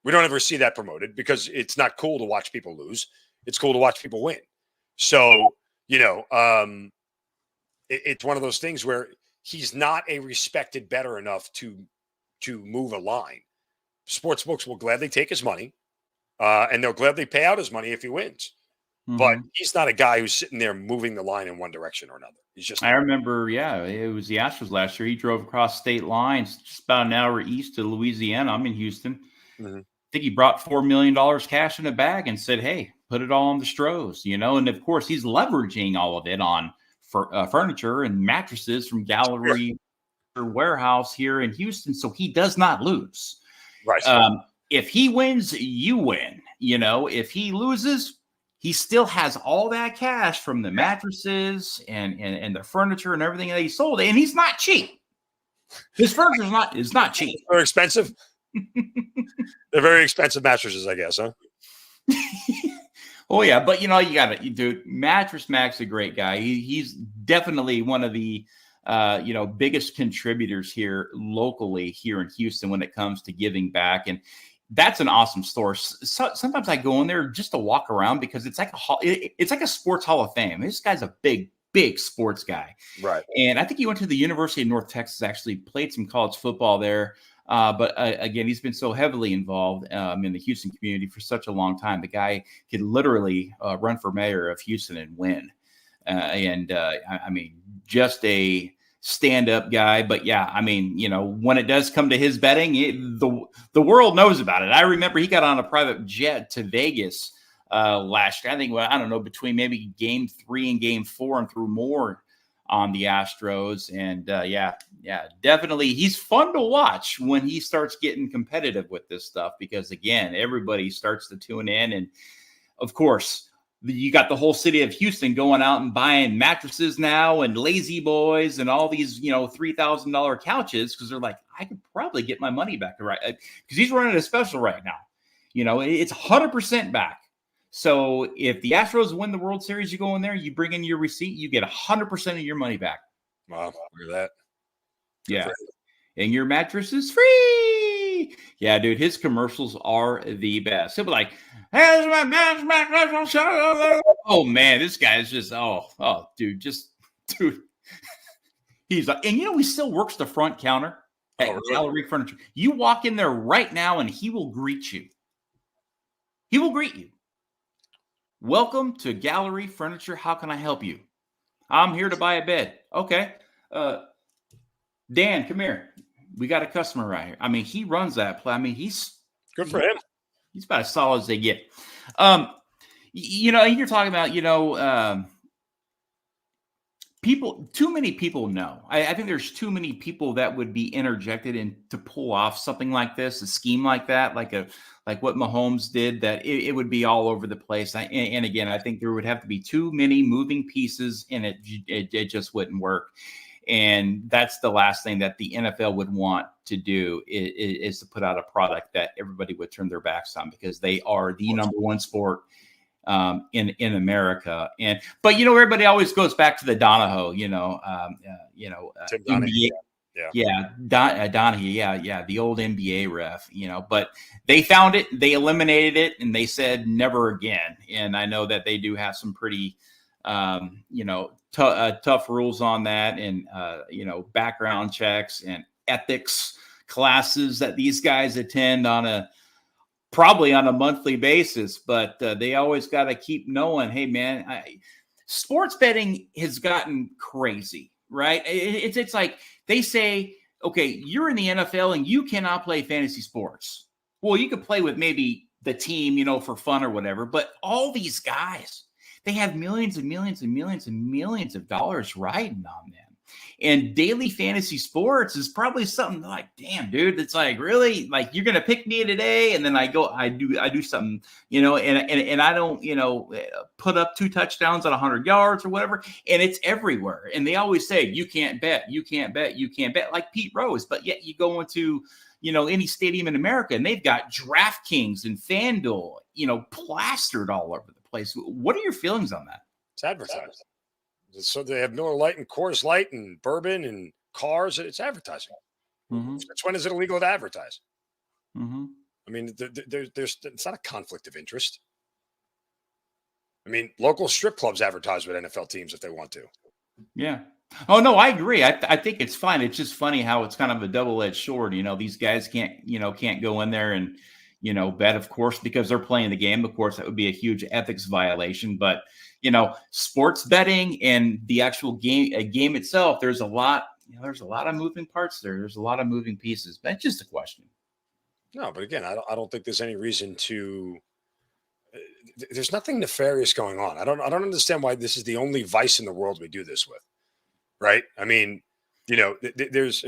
Speaker 3: We don't ever see that promoted because it's not cool to watch people lose. It's cool to watch people win. So, it's one of those things where he's not a respected bettor enough to move a line. Sportsbooks will gladly take his money, and they'll gladly pay out his money if he wins. But he's not a guy who's sitting there moving the line in one direction or another. He's just. I
Speaker 1: remember, it was the Astros last year. He drove across state lines just about an hour east to Louisiana. I'm in Houston. I think he brought $4 million cash in a bag and said, "Hey, put it all on the Stros," And of course, he's leveraging all of it on furniture and mattresses from Gallery Warehouse here in Houston, so he does not lose.
Speaker 3: Right.
Speaker 1: If he wins, you win. If he loses, he still has all that cash from the mattresses and the furniture and everything that he sold, and he's not cheap. His furniture is not cheap.
Speaker 3: They're expensive. They're very expensive mattresses, I guess, huh?
Speaker 1: Oh yeah, but you got to, dude. Mattress Mac's a great guy. He's definitely one of the biggest contributors here locally here in Houston when it comes to giving back, and that's an awesome store. So, sometimes I go in there just to walk around because it's like a sports hall of fame. This guy's a big sports guy,
Speaker 3: right?
Speaker 1: And I think he went to the University of North Texas. Actually played some college football there. But again, he's been so heavily involved in the Houston community for such a long time. The guy could literally run for mayor of Houston and win. I mean, just a stand-up guy. But yeah, I mean, when it does come to his betting, the world knows about it. I remember he got on a private jet to Vegas last year. I think, I don't know, between maybe game 3 and game 4 and threw more on the Astros. And definitely he's fun to watch when he starts getting competitive with this stuff, because again, everybody starts to tune in. And of course, you got the whole city of Houston going out and buying mattresses now and lazy boys and all these, $3,000 couches, because they're like, I could probably get my money back right, because he's running a special right now. It's 100% back. So if the Astros win the World Series, you go in there, you bring in your receipt, you get 100% of your money back.
Speaker 3: Wow, look at that.
Speaker 1: Yeah. And your mattress is free. Yeah, dude, his commercials are the best. He'll be like, "Here's my mattress." Oh, man, this guy is just, dude. He's like, and he still works the front counter at Gallery Furniture. You walk in there right now and he will greet you. He will greet you. "Welcome to Gallery Furniture. How can I help you?" "I'm here to buy a bed." "Okay. Dan, come here. We got a customer right here." I mean, he runs that play. I mean, he's
Speaker 3: good for him.
Speaker 1: He's about as solid as they get. You're talking about, too many people know. I think there's too many people that would be interjected in to pull off something like this, a scheme like that, like what Mahomes did, that it would be all over the place. And again, I think there would have to be too many moving pieces, and it just wouldn't work. And that's the last thing that the NFL would want to do is to put out a product that everybody would turn their backs on, because they are the number one sport in America. But everybody always goes back to the Donahoe, NBA, Donahue, the old NBA ref, but they found it, they eliminated it, and they said never again. And I know that they do have some pretty, tough rules on that, and background checks and ethics classes that these guys attend probably on a monthly basis, but they always got to keep knowing, hey man, sports betting has gotten crazy, right? It's like they say, okay, you're in the NFL and you cannot play fantasy sports. Well, you could play with maybe the team, for fun or whatever, but all these guys, they have millions and millions and millions and millions of dollars riding on them. And daily fantasy sports is probably something like, damn, dude, it's like, really, like, you're going to pick me today. And then I do something, and I don't, put up 2 touchdowns on 100 yards or whatever. And it's everywhere. And they always say, you can't bet, like Pete Rose. But yet you go into, any stadium in America, and they've got DraftKings and FanDuel, plastered all over the place. What are your feelings on that?
Speaker 3: It's advertising. So they have Miller Lite and Coors Light and bourbon and cars. It's advertising. Mm-hmm. That's when is it illegal to advertise? Mm-hmm. I mean, there's it's not a conflict of interest. I mean, local strip clubs advertise with NFL teams if they want to.
Speaker 1: Yeah. Oh no, I agree. I think it's fine. It's just funny how it's kind of a double-edged sword. These guys can't go in there and bet, of course, because they're playing the game. Of course, that would be a huge ethics violation. But sports betting and the actual game itself, there's a lot of moving parts there. There's a lot of moving pieces. But it's just a question.
Speaker 3: No, but again, I don't think there's any reason to. There's nothing nefarious going on. I don't understand why this is the only vice in the world we do this with. Right? I mean, there's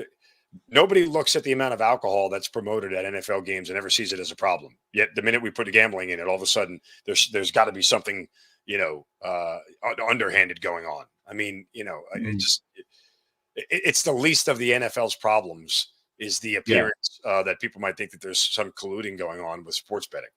Speaker 3: nobody looks at the amount of alcohol that's promoted at NFL games and never sees it as a problem. Yet the minute we put gambling in it, all of a sudden there's got to be something, underhanded going on. I mean, it's the least of the NFL's problems is the appearance that people might think that there's some colluding going on with sports betting.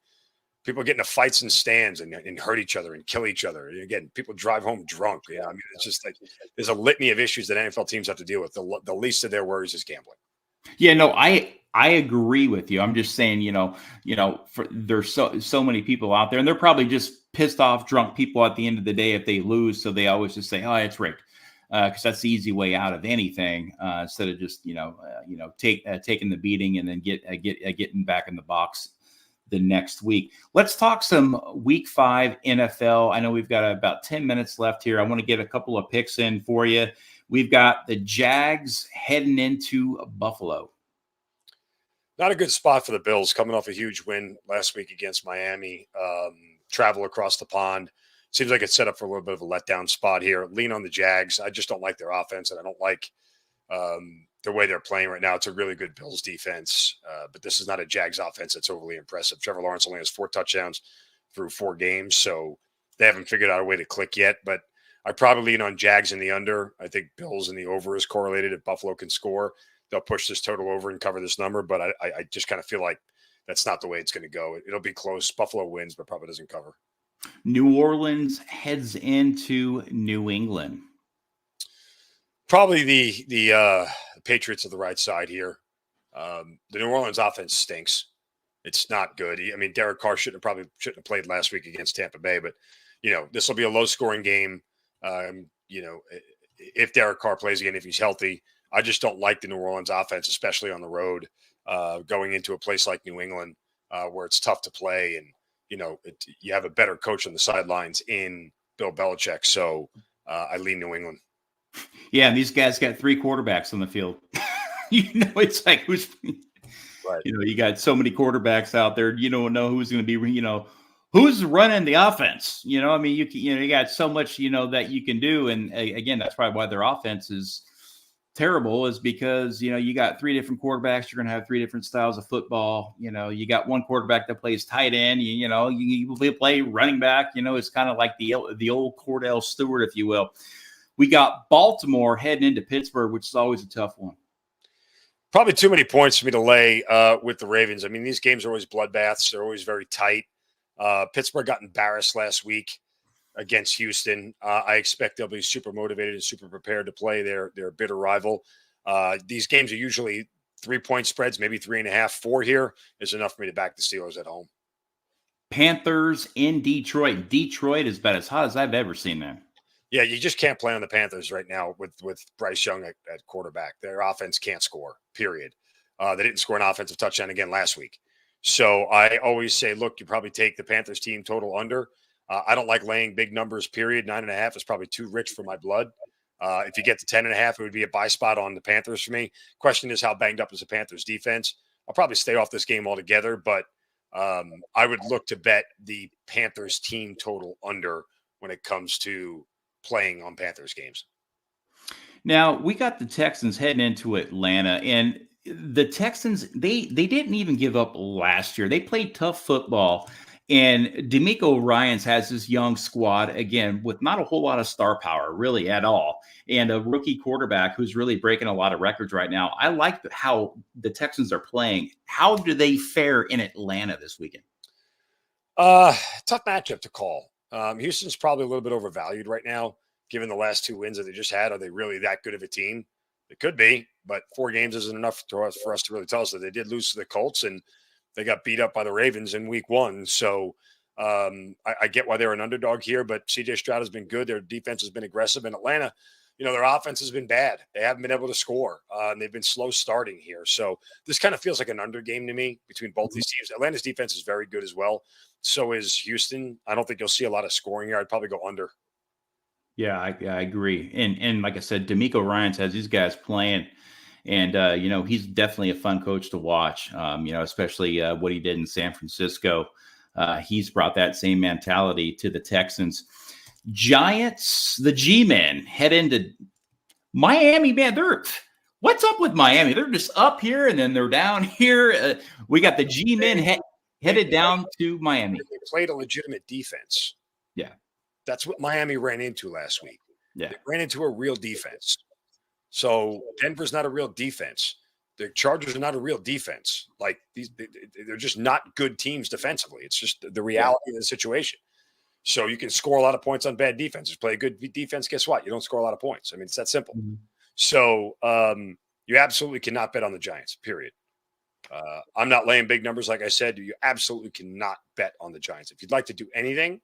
Speaker 3: People get into fights in stands and hurt each other and kill each other. And again, people drive home drunk. I mean, it's just like there's a litany of issues that NFL teams have to deal with. The least of their worries is gambling.
Speaker 1: Yeah, no, I agree with you. I'm just saying, there's so many people out there, and they're probably just pissed off, drunk people at the end of the day if they lose. So they always just say, "Oh, it's rigged," because that's the easy way out of anything, instead of just taking the beating and then getting back in the box the next week. Let's talk some Week 5 NFL. I know we've got about 10 minutes left here. I want to get a couple of picks in for you. We've got the Jags heading into Buffalo.
Speaker 3: Not a good spot for the Bills, coming off a huge win last week against Miami. Travel across the pond. Seems like it's set up for a little bit of a letdown spot here. Lean on the Jags. I just don't like their offense, and I don't like the way they're playing right now. It's a really good Bills defense, but this is not a Jags offense that's overly impressive. Trevor Lawrence only has 4 touchdowns through 4 games, so they haven't figured out a way to click yet. But I probably lean on Jags in the under. I think Bills in the over is correlated. If Buffalo can score, they'll push this total over and cover this number. But I just kind of feel like that's not the way it's going to go. It'll be close. Buffalo wins, but probably doesn't cover.
Speaker 1: New Orleans heads into New England.
Speaker 3: Probably the Patriots are the right side here. The New Orleans offense stinks. It's not good. I mean, Derek Carr shouldn't have played last week against Tampa Bay, but this will be a low scoring game. If Derek Carr plays again, if he's healthy, I just don't like the New Orleans offense, especially on the road, going into a place like New England where it's tough to play. And, you have a better coach on the sidelines in Bill Belichick. So I lean New England.
Speaker 1: Yeah, and these guys got 3 quarterbacks on the field. It's like who's right. You got so many quarterbacks out there. You don't know who's going to be, who's running the offense? I mean, you got so much, that you can do. And again, that's probably why their offense is terrible, is because, you got three different quarterbacks. You're going to have three different styles of football. You got one quarterback that plays tight end, you play running back, it's kind of like the old Cordell Stewart, if you will. We got Baltimore heading into Pittsburgh, which is always a tough one.
Speaker 3: Probably too many points for me to lay with the Ravens. I mean, these games are always bloodbaths. They're always very tight. Pittsburgh got embarrassed last week against Houston. I expect they'll be super motivated and super prepared to play their bitter rival. These games are usually 3-point spreads, maybe 3.5, 4 here is enough for me to back the Steelers at home.
Speaker 1: Panthers in Detroit. Detroit is about as hot as I've ever seen them.
Speaker 3: Yeah, you just can't play on the Panthers right now with Bryce Young at quarterback. Their offense can't score, period. They didn't score an offensive touchdown again last week. So I always say, look, you probably take the Panthers team total under. I don't like laying big numbers, period. 9.5 is probably too rich for my blood. If you get to 10.5, it would be a buy spot on the Panthers for me. Question is, how banged up is the Panthers defense? I'll probably stay off this game altogether, but I would look to bet the Panthers team total under when it comes to playing on Panthers games.
Speaker 1: Now, we got the Texans heading into Atlanta, and the Texans, they didn't even give up last year. They played tough football, and DeMeco Ryans has this young squad, again, with not a whole lot of star power, really, at all, and a rookie quarterback who's really breaking a lot of records right now. I like how the Texans are playing. How do they fare in Atlanta this weekend?
Speaker 3: Tough matchup to call. Houston's probably a little bit overvalued right now, given the last 2 wins that they just had. Are they really that good of a team? It could be, but 4 games isn't enough for us to really tell us that. They did lose to the Colts, and they got beat up by the Ravens in week 1. So I get why they're an underdog here, but C.J. Stroud has been good. Their defense has been aggressive. In Atlanta, their offense has been bad. They haven't been able to score, and they've been slow starting here. So this kind of feels like an under game to me between both these teams. Atlanta's defense is very good as well. So is Houston. I don't think you'll see a lot of scoring here. I'd probably go under.
Speaker 1: Yeah, I agree. And like I said, DeMeco Ryans has these guys playing, and he's definitely a fun coach to watch. Especially what he did in San Francisco. He's brought that same mentality to the Texans. Giants, the G-men, head into Miami. Man, what's up with Miami? They're just up here and then they're down here. We got the G-men headed down to Miami.
Speaker 3: They played a legitimate defense.
Speaker 1: Yeah.
Speaker 3: That's what Miami ran into last week.
Speaker 1: Yeah.
Speaker 3: They ran into a real defense. So Denver's not a real defense. The Chargers are not a real defense. Like they're just not good teams defensively. It's just the reality of the situation. So you can score a lot of points on bad defenses. Play a good defense, guess what? You don't score a lot of points. I mean, it's that simple. Mm-hmm. So you absolutely cannot bet on the Giants, period. I'm not laying big numbers, like I said. You absolutely cannot bet on the Giants. If you'd like to do anything,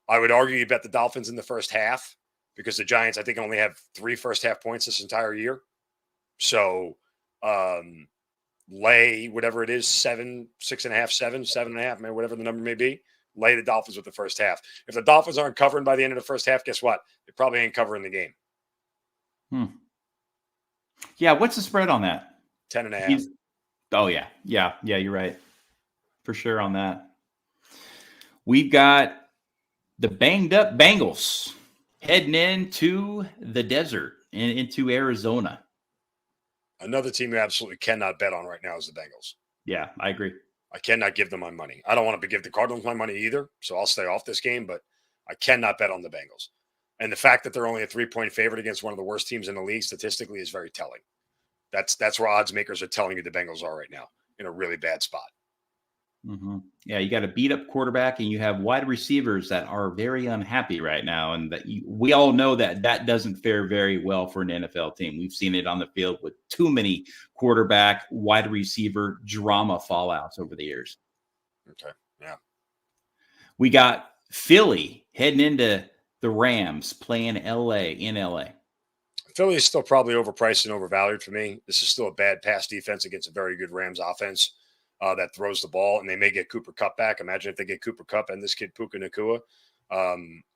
Speaker 3: I would argue you bet the Dolphins in the first half, because the Giants, I think, only have 3 first-half points this entire year. So lay whatever it is, 7, 6.5, 7, 7.5, man, whatever the number may be. Lay the Dolphins with the first half. If the Dolphins aren't covering by the end of the first half, guess what? They probably ain't covering the game.
Speaker 1: Yeah, what's the spread on that?
Speaker 3: 10.5.
Speaker 1: Oh, yeah. Yeah, you're right. For sure on that. We've got the banged up Bengals heading into the desert and into Arizona.
Speaker 3: Another team you absolutely cannot bet on right now is the Bengals.
Speaker 1: Yeah, I agree.
Speaker 3: I cannot give them my money. I don't want to give the Cardinals my money either, so I'll stay off this game, but I cannot bet on the Bengals. And the fact that they're only a 3-point favorite against one of the worst teams in the league statistically is very telling. That's where odds makers are telling you the Bengals are right now, in a really bad spot.
Speaker 1: Mm-hmm. Yeah, you got a beat up quarterback, and you have wide receivers that are very unhappy right now. And we all know that doesn't fare very well for an NFL team. We've seen it on the field with too many quarterback, wide receiver drama fallouts over the years.
Speaker 3: Okay. Yeah.
Speaker 1: We got Philly heading into the Rams, playing in LA.
Speaker 3: Philly is still probably overpriced and overvalued for me. This is still a bad pass defense against a very good Rams offense that throws the ball, and they may get Cooper Kupp back. Imagine if they get Cooper Kupp and this kid Puka Nacua.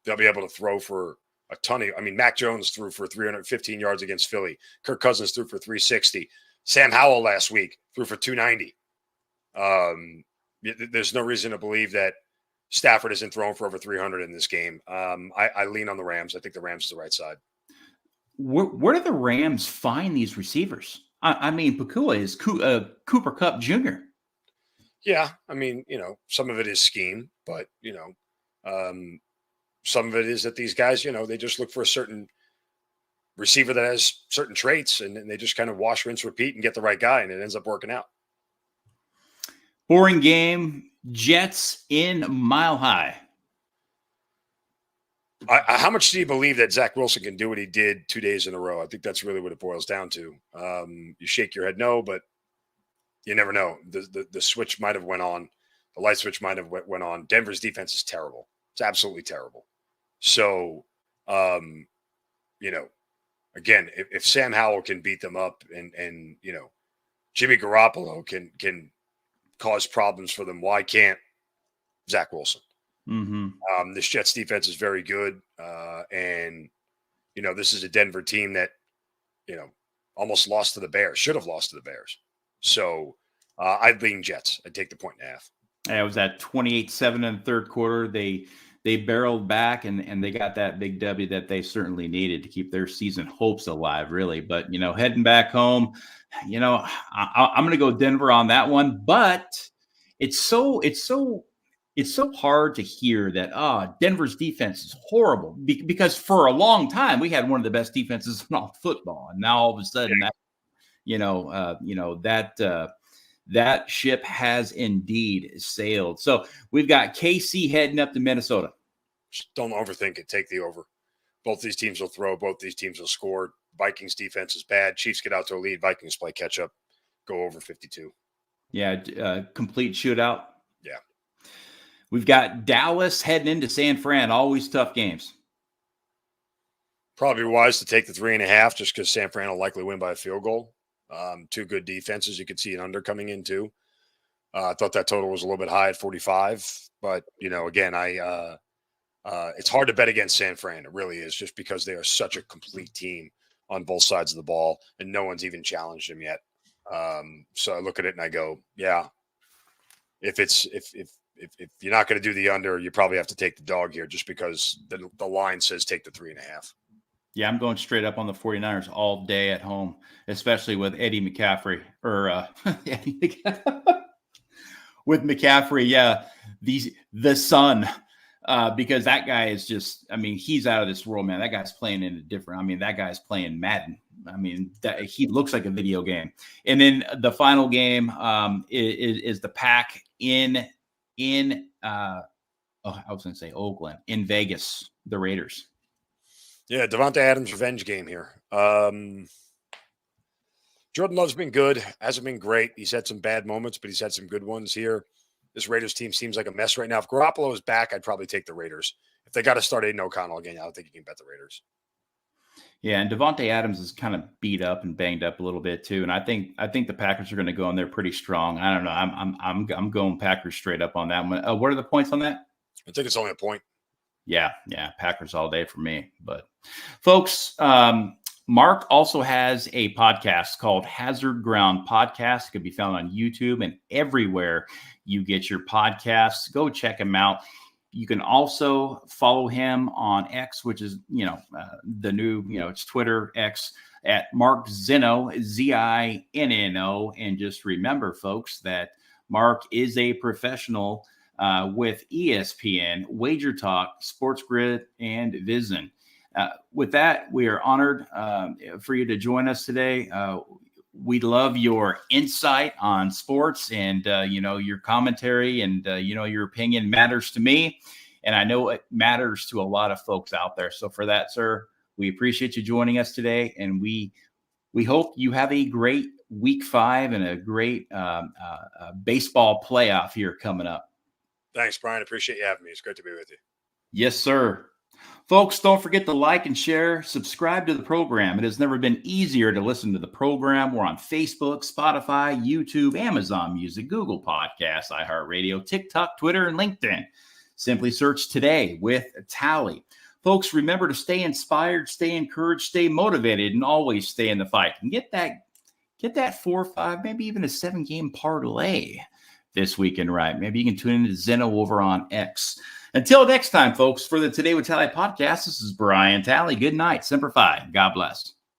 Speaker 3: They'll be able to throw for a ton of – Mac Jones threw for 315 yards against Philly. Kirk Cousins threw for 360. Sam Howell last week threw for 290. There's no reason to believe that Stafford isn't throwing for over 300 in this game. I lean on the Rams. I think the Rams is the right side.
Speaker 1: Where do the Rams find these receivers? I mean, Pakua is Cooper Kupp Jr.
Speaker 3: Yeah, I mean, some of it is scheme, but some of it is that these guys, they just look for a certain receiver that has certain traits, and they just kind of wash, rinse, repeat, and get the right guy, and it ends up working out.
Speaker 1: Boring game. Jets in Mile High.
Speaker 3: How much do you believe that Zach Wilson can do what he did 2 days in a row? I think that's really what it boils down to. You shake your head no, but you never know. The switch might have went on. The light switch might have went on. Denver's defense is terrible. It's absolutely terrible. So, again, if Sam Howell can beat them up and Jimmy Garoppolo can cause problems for them, why can't Zach Wilson?
Speaker 1: Mm-hmm.
Speaker 3: This Jets defense is very good. And this is a Denver team that, almost lost to the Bears, should have lost to the Bears. So I'd lean Jets. I'd take the 1.5.
Speaker 1: It was at 28-7 in the third quarter. They barreled back and they got that big W that they certainly needed to keep their season hopes alive, really. But, heading back home, I'm going to go Denver on that one. But it's so hard to hear that Denver's defense is horrible because for a long time we had one of the best defenses in all football, and now all of a sudden that ship has indeed sailed. So we've got KC heading up to Minnesota.
Speaker 3: Just don't overthink it. Take the over. Both these teams will throw. Both these teams will score. Vikings defense is bad. Chiefs get out to a lead. Vikings play catch up. Go over 52.
Speaker 1: Yeah, complete shootout.
Speaker 3: Yeah.
Speaker 1: We've got Dallas heading into San Fran. Always tough games.
Speaker 3: Probably wise to take the 3.5 just because San Fran will likely win by a field goal. Two good defenses. You could see an under coming in too. I thought that total was a little bit high at 45, but again, it's hard to bet against San Fran. It really is, just because they are such a complete team on both sides of the ball, and no one's even challenged them yet. So I look at it and I go, yeah, if you're not going to do the under, you probably have to take the dog here, just because the line says take the 3.5.
Speaker 1: Yeah, I'm going straight up on the 49ers all day at home, especially with Eddie McCaffrey with McCaffrey. Yeah, the son, because that guy is just, he's out of this world, man. That guy's playing in a different, that guy's playing Madden. He looks like a video game. And then the final game is the Pack in I was going to say Oakland, in Vegas, the Raiders.
Speaker 3: Yeah, Devontae Adams' revenge game here. Jordan Love's been good. Hasn't been great. He's had some bad moments, but he's had some good ones here. This Raiders team seems like a mess right now. If Garoppolo is back, I'd probably take the Raiders. If they got to start Aiden O'Connell again, I don't think you can bet the Raiders.
Speaker 1: Yeah, and Devontae Adams is kind of beat up and banged up a little bit too, and I think the Packers are going to go in there pretty strong. I don't know. I'm going Packers straight up on that one. What are the points on that?
Speaker 3: I think it's only a point.
Speaker 1: Yeah, Packers all day for me. But folks, Mark also has a podcast called Hazard Ground Podcast. It can be found on YouTube and everywhere you get your podcasts. Go check him out. You can also follow him on X, which is, the new, it's Twitter, X, at Mark Zinno, Zinno. And just remember, folks, that Mark is a professional with ESPN, WagerTalk, SportsGrid, and VSIN. With that, we are honored for you to join us today. We love your insight on sports, and your commentary, and your opinion matters to me, and I know it matters to a lot of folks out there. So for that, sir, we appreciate you joining us today, and we hope you have a great Week 5 and a great baseball playoff here coming up.
Speaker 3: Thanks, Brian. Appreciate you having me. It's great to be with you.
Speaker 1: Yes, sir. Folks, don't forget to like and share, subscribe to the program. It has never been easier to listen to the program. We're on Facebook, Spotify, YouTube, Amazon Music, Google Podcasts, iHeartRadio, TikTok, Twitter, and LinkedIn. Simply search Today with Tally. Folks, remember to stay inspired, stay encouraged, stay motivated, and always stay in the fight. And get that 4 or 5, maybe even a 7-game parlay this weekend, right? Maybe you can tune into Zinno over on X. Until next time, folks, for the Today with Tally podcast, this is Brian Talley. Good night. Semper Fi. God bless.